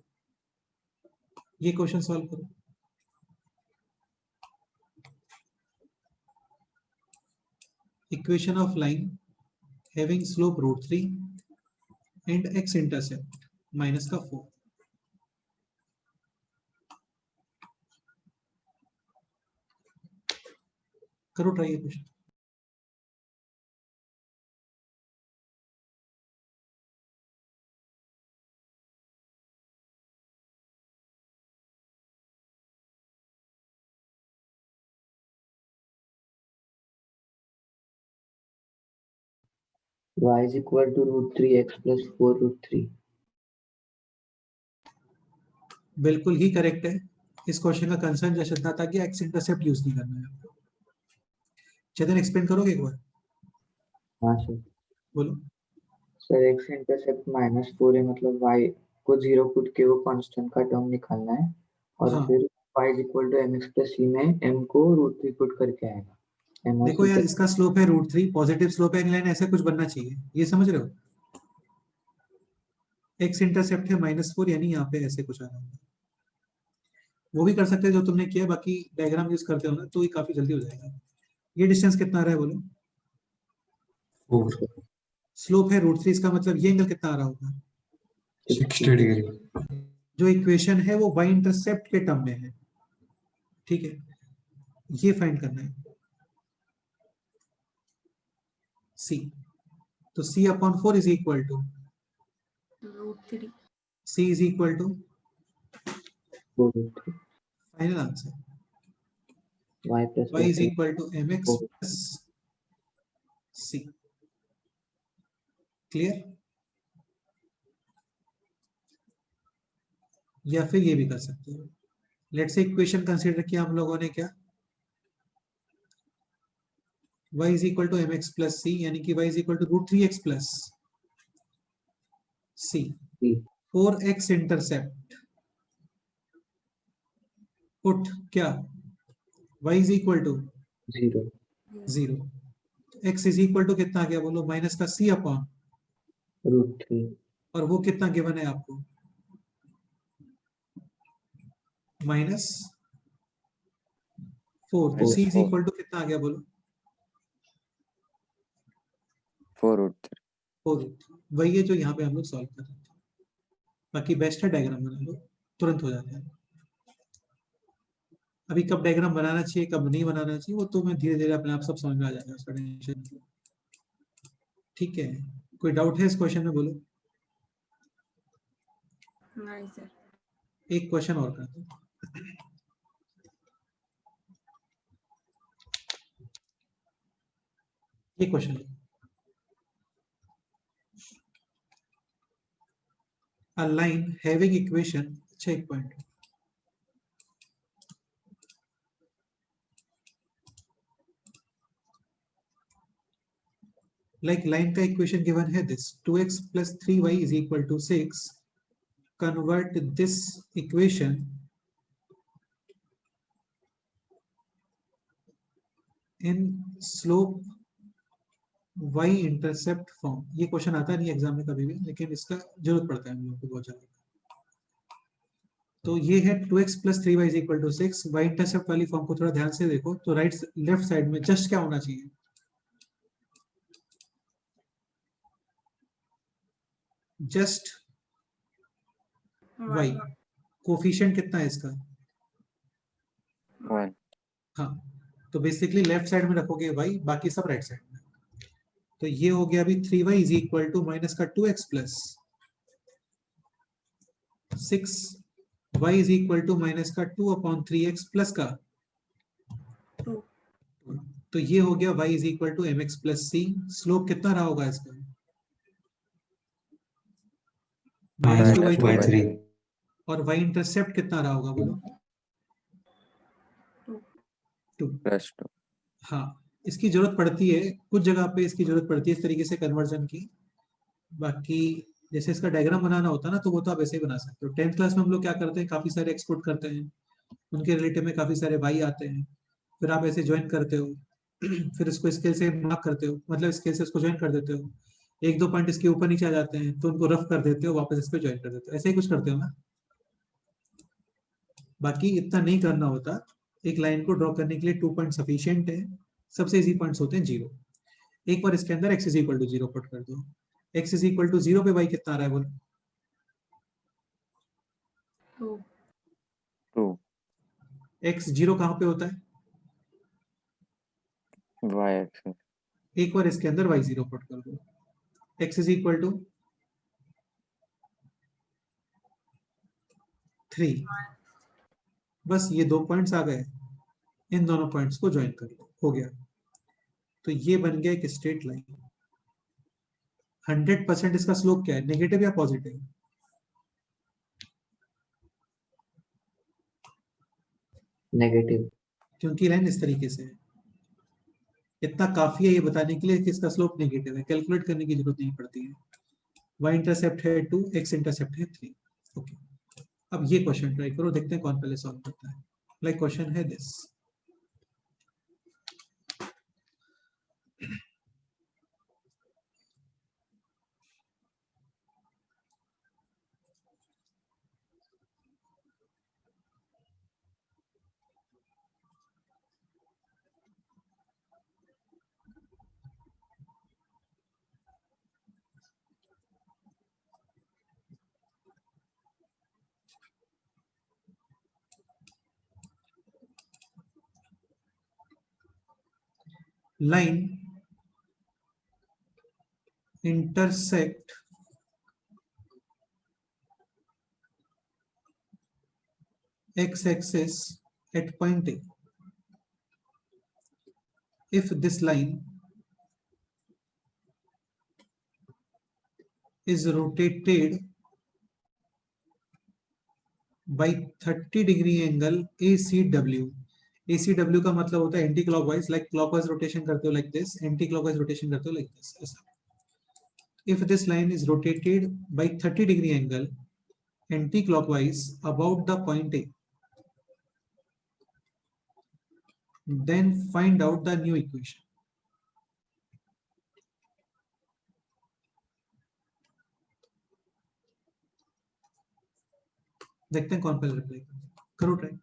Speaker 1: ये क्वेश्चन सॉल्व करो। Equation of line having slope √3 and x intercept minus का 4। करो ट्राई ये question.
Speaker 2: Y is equal to √3x plus 4 √3.
Speaker 1: बिल्कुल ही correct है। इस question का कंसर्न जशदा था कि एक्स इंटरसेप्ट यूज नहीं करना है। चेतन एक्सप्लेन करोगे एक बार?
Speaker 2: हाँ सर।
Speaker 1: बोलो।
Speaker 2: सर x इंटरसेप्ट -4 है, मतलब y को 0 पुट के वो कांस्टेंट का टर्म निकालना है, और
Speaker 1: हाँ।
Speaker 2: फिर y is equal to mx plus c में m को √3 पुट करके आएगा। m और
Speaker 1: देखो
Speaker 2: c
Speaker 1: यार, इसका स्लोप है √3, पॉजिटिव स्लोप है, लाइन ऐसे कुछ बनना चाहिए, ये समझ रहे हो? एक्स इंटरसेप्ट है -4 यानी यहाँ पे ऐसे कुछ आ रहा है। वो भी कर सकते हैं जो तुमने किया, बाकी डायग्राम यूज करते हो ना तो ये काफी जल्दी हो जाएगा। ये डिस्टेंस कितना आ रहा है बोलो?
Speaker 5: 4
Speaker 1: स्लोप है √3, इसका मतलब ये एंगल कितना आ रहा होगा?
Speaker 5: 60 डिग्री।
Speaker 1: जो इक्वेशन है वो वाई इंटरसेप्ट के टर्म में है, ठीक है, ये फाइंड करना है सी। तो C upon 4 is equal to
Speaker 3: √3
Speaker 1: C is equal to
Speaker 2: 4√3
Speaker 1: final answer
Speaker 2: y plus
Speaker 1: y is
Speaker 2: √3
Speaker 1: equal to mx
Speaker 2: 4
Speaker 1: plus c। Clear? या फिर ये भी कर सकते हो, लेट्स से इक्वेशन कंसीडर किया हम लोगों ने क्या, y is equal to mx plus c, यानी कि y is equal to √3x plus c।
Speaker 2: c
Speaker 1: 4x intercept put क्या, y is equal to
Speaker 2: 0
Speaker 1: 0, x is equal to कितना आ गया बोलो, माइनस का c अपॉन,
Speaker 2: √3
Speaker 1: और वो कितना गिवन है आपको, -4। तो c इज इक्वल टू कितना आ गया बोलो,
Speaker 4: 4√3
Speaker 1: 4। वही है जो यहाँ पे हम लोग सॉल्व कर रहे थे। बाकी बेस्ट है डायग्राम बना लो, तुरंत हो जाता है। अभी कब डायग्राम बनाना चाहिए कब नहीं बनाना चाहिए वो तो मैं धीरे धीरे अपने आप सब समझ में आ जाएगा, उसका टेंशन नहीं। ठीक है, कोई डाउट है इस क्वेश्चन में बोलो।
Speaker 3: नहीं सर।
Speaker 1: एक क्वेश्चन और करते हैं। ये question a line having equation, अच्छा एक पॉइंट, like line का इक्वेशन गिवन है this 2x plus 3y is equal to 6, convert this equation in slope y intercept form। ये क्वेश्चन आता नहीं एग्जाम में कभी भी, लेकिन इसका जरूरत पड़ता है हम लोग को बहुत ज्यादा। तो ये है 2x plus 3y is equal to 6, y intercept वाली फॉर्म को थोड़ा ध्यान से देखो तो राइट लेफ्ट साइड में जस्ट क्या होना चाहिए, जस्ट y। कोफिशिएंट कितना है इसका,
Speaker 4: 1
Speaker 1: हाँ, तो बेसिकली लेफ्ट साइड में रखोगे y, बाकी सब राइट साइड में। तो ये हो गया अभी 3y is equal to minus का 2x plus 6, y is equal to minus का 2 अपॉन 3x प्लस का
Speaker 3: 2।
Speaker 1: तो ये हो गया y is equal to mx plus c। Slope कितना रहा होगा इसका, -2/3। और y इंटरसेप्ट कितना रहा होगा बोलो, 2।
Speaker 4: +2
Speaker 1: हाँ, इसकी जरूरत पड़ती है कुछ जगह पे, इसकी जरूरत पड़ती है इस तरीके से कन्वर्जन की। बाकी जैसे इसका डायग्राम बनाना होता है ना तो वो तो आप ऐसे ही बना सकते हो। 10th क्लास में हम लोग क्या करते हैं, काफी सारे एक्सपोर्ट करते हैं, उनके रिलेटिव में काफी सारे y आते हैं, फिर आप ऐसे ज्वाइन करते हो फिर इसको स्केल से मार्क करते हो, मतलब स्केल से इसको ज्वाइन कर देते हो, एक दो पॉइंट इसके ऊपर नीचे आ जाते हैं तो उनको रफ कर देते हो, वापस इस पे ज्वाइन कर देते हो, ऐसे ही कुछ करते हो ना। बाकी इतना नहीं करना होता, एक लाइन को ड्रॉ करने के लिए 2 पॉइंट सफिशिएंट है। सबसे इजी पॉइंट्स होते हैं 0। एक बार इसके अंदर x is equal to 0 put कर दो, x इज इक्वल टू 0 पे y कितना आ रहा है बोलो,
Speaker 3: 2।
Speaker 4: 2
Speaker 1: x 0 कहाँ पे होता है,
Speaker 4: y एक्सिस
Speaker 1: एक बार इसके अंदर y 0 पुट कर दो, x इज इक्वल टू 3। बस ये 2 पॉइंट्स आ गए, इन दोनों पॉइंट्स को ज्वाइन कर लो, हो गया। तो ये बन गया एक स्ट्रेट लाइन। 100% इसका स्लोप क्या है, नेगेटिव या पॉजिटिव,
Speaker 2: नेगेटिव
Speaker 1: क्योंकि लाइन इस तरीके से है। इतना काफी है ये बताने के लिए कि इसका स्लोप नेगेटिव है, कैलकुलेट करने की जरूरत नहीं पड़ती है। y इंटरसेप्ट है 2, x इंटरसेप्ट है 3। ओके, अब ये क्वेश्चन ट्राई करो, देखते हैं कौन पहले सॉल्व करता है। लाइक क्वेश्चन है this, line intersect x-axis at point A. If this line is rotated by 30 degree angle ACW. ACW का मतलब होता है anti clockwise, like clockwise rotation करते हो like this, anti clockwise rotation करते हो लाइक दिस, ऐसा. If this line is rotated by 30 degree angle anti-clockwise about the point A, then find out the new equation. देखते हैं कौन पहले reply करो, ट्राई.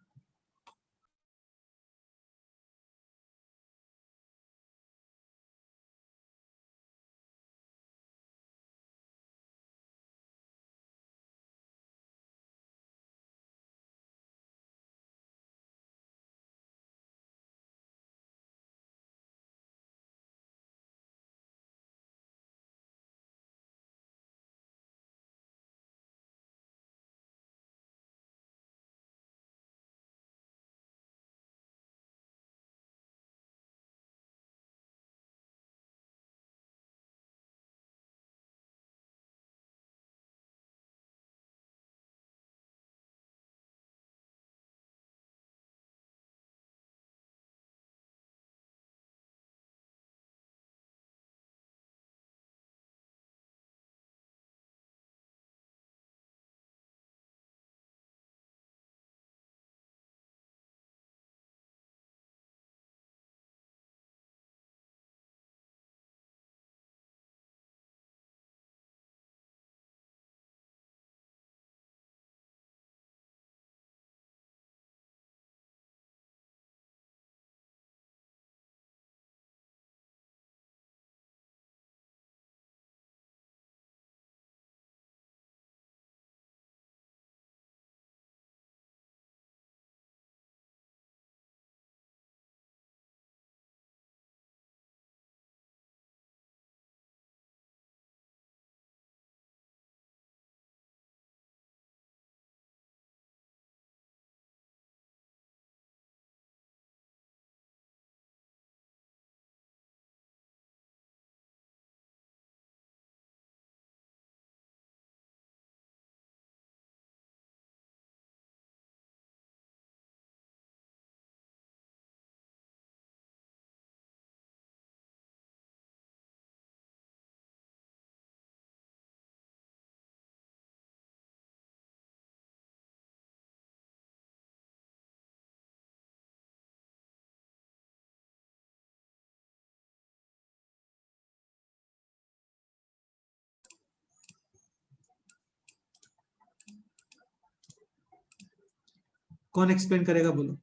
Speaker 1: कौन एक्सप्लेन करेगा बोलो.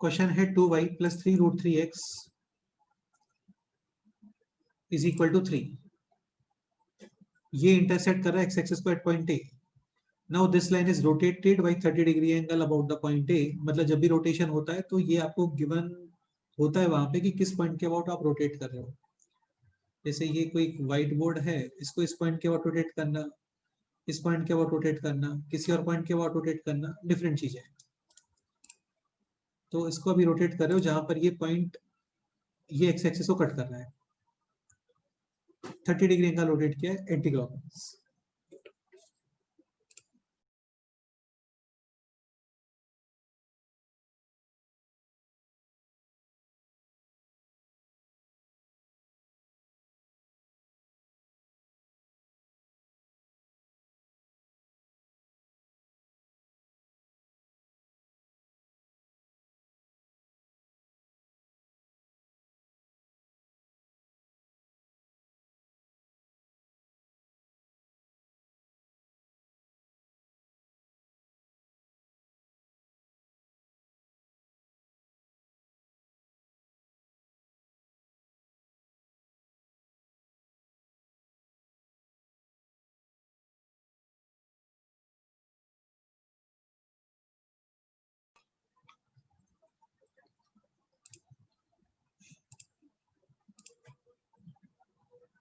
Speaker 1: क्वेश्चन है 2y plus 3 root 3x is equal to 3. ये इंटरसेक्ट कर रहा है x एक्सिस को at point A. Now this line is rotated by 30 degree angle about the point A. मतलब जब भी रोटेशन होता है तो ये आपको गिवन होता है वहां पे कि किस पॉइंट के अबाउट आप रोटेट कर रहे हो. जैसे ये कोई व्हाइट बोर्ड है, इसको इस पॉइंट के अबाउट रोटेट करना, इस पॉइंट के अबाउट रोटेट करना, किसी और पॉइंट के अबाउट रोटेट करना, डिफरेंट चीजें. तो इसको अभी रोटेट कर रहे हो जहां पर ये पॉइंट ये एक्स एक्सिस को कट कर रहा है. 30 डिग्री एंगल रोटेट किया है एंटी क्लॉकवाइज.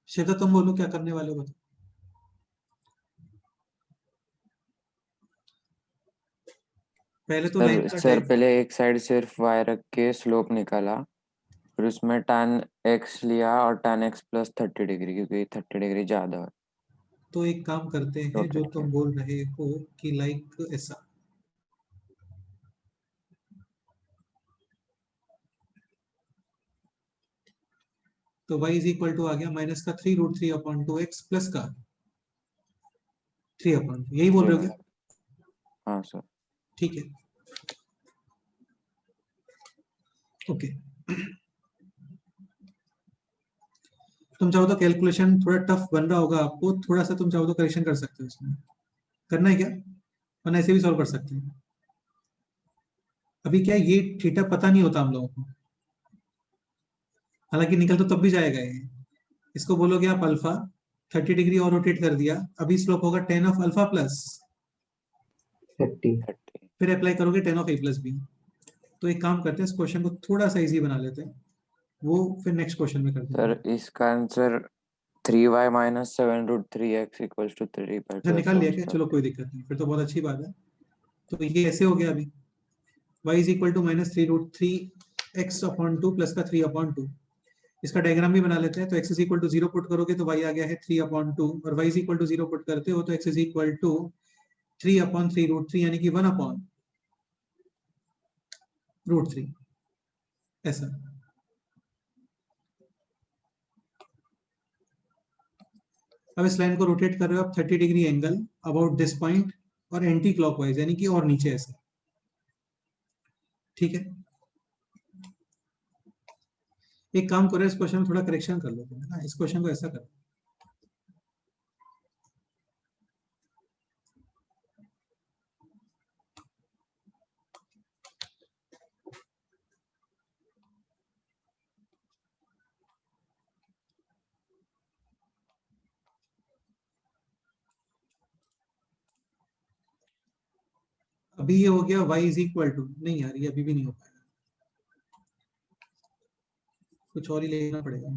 Speaker 1: श्वेता तुम बोलो क्या करने वाले हो बताओ। पहले तो लाइन
Speaker 4: सर
Speaker 1: का
Speaker 4: सर
Speaker 1: डायग
Speaker 4: पहले एक साइड सिर्फ y रख के स्लोप निकाला, फिर उसमें tan x लिया और tan x प्लस 30 डिग्री, क्योंकि 30 डिग्री ज्यादा है।
Speaker 1: तो एक काम करते हैं जो तुम बोल रहे हो कि लाइक ऐसा, तो y इज इक्वल टू आ गया माइनस का 3√3/2x प्लस का 3/2, यही बोल रहे हो क्या?
Speaker 4: हाँ सर।
Speaker 1: ठीक है, ओके। तुम चाहो तो कैलकुलेशन थोड़ा टफ बन रहा होगा आपको, थोड़ा सा तुम चाहो तो करेक्शन कर सकते हो इसमें। करना है क्या? वरना ऐसे भी सॉल्व कर सकते हैं। अभी क्या है, ये थीटा पता नहीं होता हम लोगों को, हालांकि निकल तो तब भी जाएगा ये। इसको बोलोगे आप अल्फा, 30 डिग्री और रोटेट कर दिया, अभी स्लोप होगा tan ऑफ अल्फा प्लस
Speaker 2: 30।
Speaker 1: फिर अप्लाई करोगे tan of a plus b. तो एक काम करते हैं, इस क्वेश्चन को थोड़ा सा इजी बना लेते हैं, वो फिर नेक्स्ट क्वेश्चन में करते हैं।
Speaker 4: सर इसका answer 3y minus 7√3x equals to 3 by
Speaker 1: अच्छा
Speaker 4: 12
Speaker 1: निकाल लिया
Speaker 4: सोल्व
Speaker 1: क्या?
Speaker 4: कर।
Speaker 1: चलो कोई दिक्कत नहीं, फिर तो बहुत अच्छी बात है। तो ये ऐसे हो गया अभी, y is equal to minus 3√3x/2 plus का 3/2। इसका डायग्राम भी बना लेते हैं। तो x is equal to 0 put करोगे तो y आ गया है 3/2, और y is equal to 0 put करते हो तो x इज इक्वल टू 3/3√3 यानी कि 1/√3 ऐसा। अब इस लाइन को रोटेट कर रहे हो आप 30 degree angle about this point और एंटी क्लॉकवाइज यानी कि और नीचे ऐसे, ठीक है। एक काम करो, इस क्वेश्चन में थोड़ा करेक्शन कर लो तुम, है ना। इस क्वेश्चन को ऐसा करो, अभी ये हो गया y इज इक्वल टू, नहीं यार ये अभी भी नहीं हो पाएगा, कुछ और ही लेना पड़ेगा।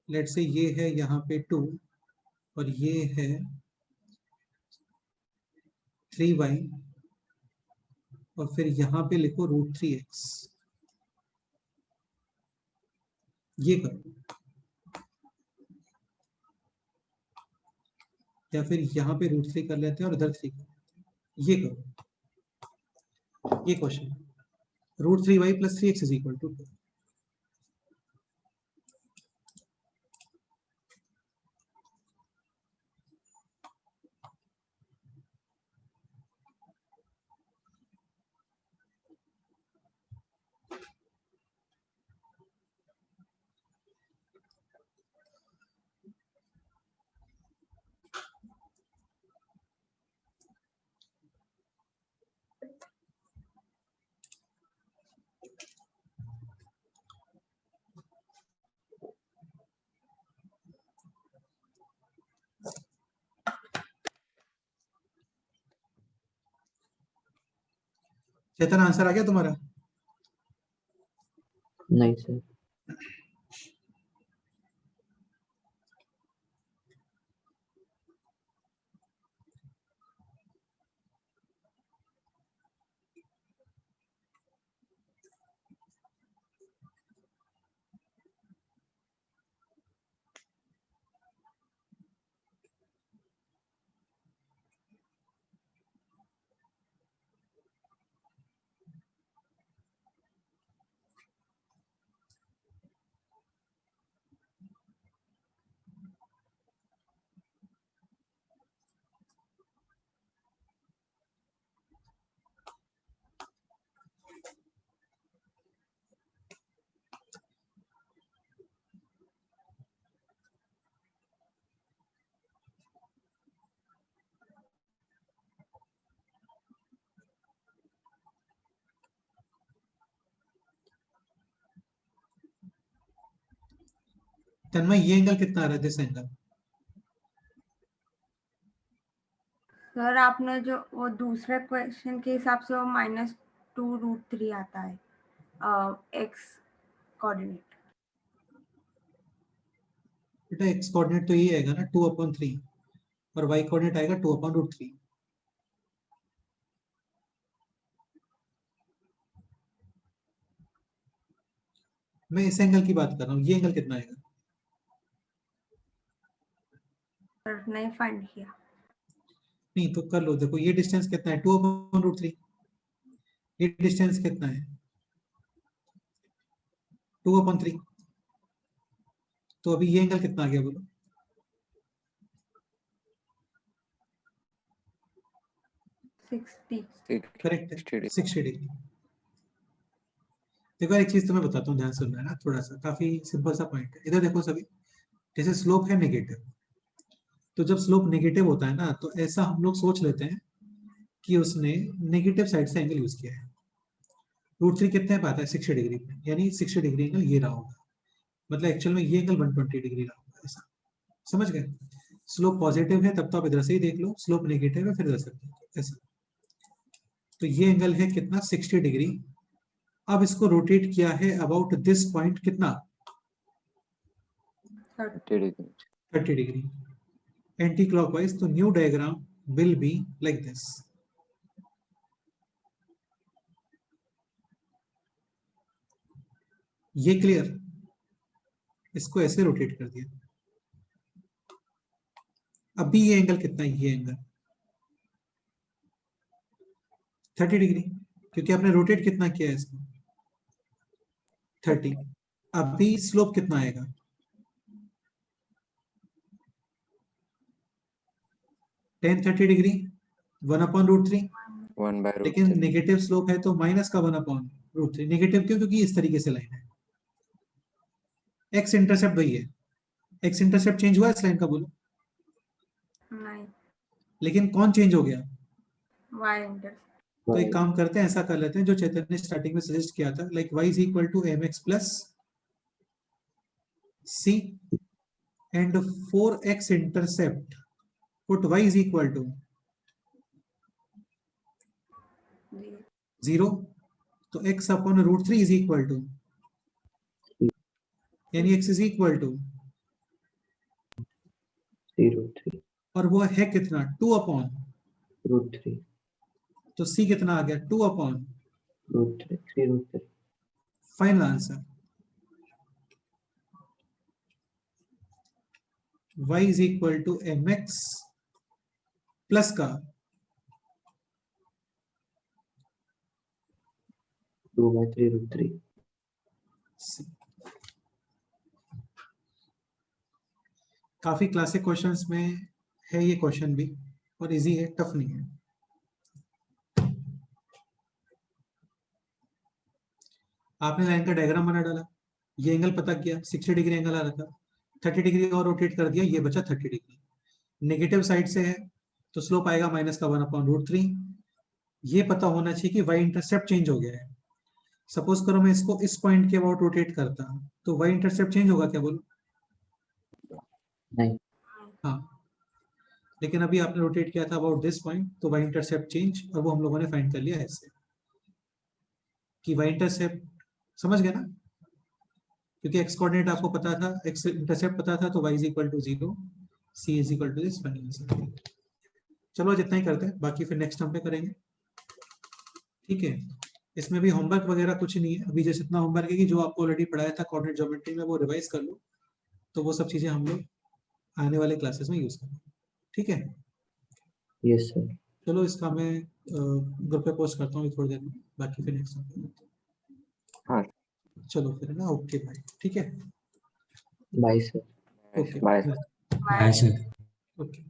Speaker 1: लेट से ये है यहाँ पे 2 और ये है 3y और फिर यहाँ पे लिखो √3x, ये करो। या फिर यहाँ पे √3 कर लेते हैं और इधर 3 कर, ये करो। ये question √3y plus 3x is equal to 2। Chetan answer आ गया तुम्हारा?
Speaker 2: नहीं सर।
Speaker 1: तन्मय ये एंगल कितना आ रहा है, दिस एंगल?
Speaker 3: सर आपने जो वो दूसरे क्वेश्चन के हिसाब से वो -2√3 आता है एक्स कोऑर्डिनेट।
Speaker 1: बेटा एक्स कोऑर्डिनेट तो ये आएगा ना 2/3 और वाई कोऑर्डिनेट आएगा 2/√3। मैं इस एंगल की बात कर रहा हूँ, ये एंगल कितना आएगा?
Speaker 3: सर नहीं फाइंड किया।
Speaker 1: नहीं तो कर लो, देखो ये डिस्टेंस कितना है 2/√3, ये डिस्टेंस कितना है 2/3। तो अभी ये एंगल कितना आ गया बोलो?
Speaker 3: 60।
Speaker 1: करेक्ट है,
Speaker 4: 60
Speaker 1: 60 डिग्री। देखो एक चीज तुम्हें बताता हूँ, ध्यान सुनना है ना, थोड़ा सा काफी सिंपल सा पॉइंट है। इधर देखो सभी, जैसे स्लोप है नेगेटिव, तो जब स्लोप नेगेटिव होता है ना तो ऐसा हम लोग सोच लेते हैं कि उसने नेगेटिव साइड से एंगल यूज किया है। √3 कितने पे आता है 60 डिग्री पे, यानी 60 डिग्री एंगल ये रहा होगा, मतलब एक्चुअल में ये एंगल 120 डिग्री रहा होगा। ऐसा समझ गए? स्लोप पॉजिटिव है तब तो आप इधर से ही देख लो, स्लोप नेगेटिव है फिर इधर से देख लो, ऐसा। तो ये एंगल है कितना 60 डिग्री। अब इसको रोटेट किया है अबाउट दिस पॉइंट कितना
Speaker 4: 30 डिग्री
Speaker 1: 30 डिग्री एंटी क्लॉकवाइज। तो new diagram will be like this. ये क्लियर? इसको ऐसे रोटेट कर दिया। अभी ये एंगल कितना है, ये एंगल 30 डिग्री, क्योंकि आपने रोटेट कितना किया है इसको 30। अभी स्लोप कितना आएगा 10-30 डिग्री 1/√3।
Speaker 4: 1/√3
Speaker 1: लेकिन नेगेटिव स्लोप है तो माइनस का 1/√3। नेगेटिव क्यों? क्योंकि इस तरीके से लाइन है। एक्स इंटरसेप्ट वही है, एक्स इंटरसेप्ट चेंज हुआ इस लाइन का बोलो?
Speaker 3: नहीं,
Speaker 1: लेकिन कौन चेंज हो गया?
Speaker 3: Y intercept.
Speaker 1: तो एक काम करते हैं, ऐसा कर लेते हैं जो चैतन्य ने स्टार्टिंग में सजेस्ट किया था, like y is equal to mx plus c and 4x intercept put y is equal to 0। तो x/√3 इज इक्वल टू, यानी x इज इक्वल टू
Speaker 2: 0.3
Speaker 1: और वो है कितना 2/√3। तो c कितना आ गया 2/√3।
Speaker 2: 3
Speaker 1: final answer y is equal to mx plus का
Speaker 2: 2/3√3।
Speaker 1: C। काफी क्लासिक क्वेश्चंस में है ये क्वेश्चन भी, और इजी है, टफ नहीं है। आपने लाइन का डायग्राम बना डाला, ये एंगल पता किया 60 डिग्री एंगल आ रहा था, 30 डिग्री और रोटेट कर दिया, ये बचा 30 डिग्री। नेगेटिव साइड से है तो स्लोप आएगा माइनस का 1/√3। ये पता होना चाहिए कि y इंटरसेप्ट चेंज हो गया है। सपोज करो मैं इसको इस पॉइंट के अबाउट रोटेट करता हूं तो y इंटरसेप्ट चेंज होगा क्या बोलो?
Speaker 2: नहीं।
Speaker 1: हाँ, लेकिन अभी आपने रोटेट किया था अबाउट दिस पॉइंट तो y इंटरसेप्ट चेंज, और वो हम लोगों ने फाइंड कर लिया ऐसे कि y इंटरसेप्ट, समझ गए ना? क्योंकि x कोऑर्डिनेट आपको पता था, x इंटरसेप्ट पता था, तो y is equal to 0, c is equal to this final answer. चलो जितना ही करते हैं, बाकी फिर नेक्स्ट टाइम पे करेंगे, ठीक है? इसमें भी होमवर्क वगैरह कुछ नहीं है अभी, जैसे इतना होमवर्क है कि जो आपको ऑलरेडी पढ़ाया था कोऑर्डिनेट ज्योमेट्री में वो रिवाइज कर लो, तो वो सब चीजें हम लोग आने वाले क्लासेस में यूज करेंगे, ठीक है?
Speaker 2: Yes sir.
Speaker 1: चलो इसका मैं ग्रुप पे पोस्ट करता हूँ थोड़ी देर में, बाकी फिर नेक्स्ट टाइम।
Speaker 4: हाँ
Speaker 1: चलो फिर ना, ओके बाय, ठीक है?
Speaker 2: Bye sir.
Speaker 1: Okay
Speaker 4: bye
Speaker 3: bye.
Speaker 5: ऐसे
Speaker 1: ओके।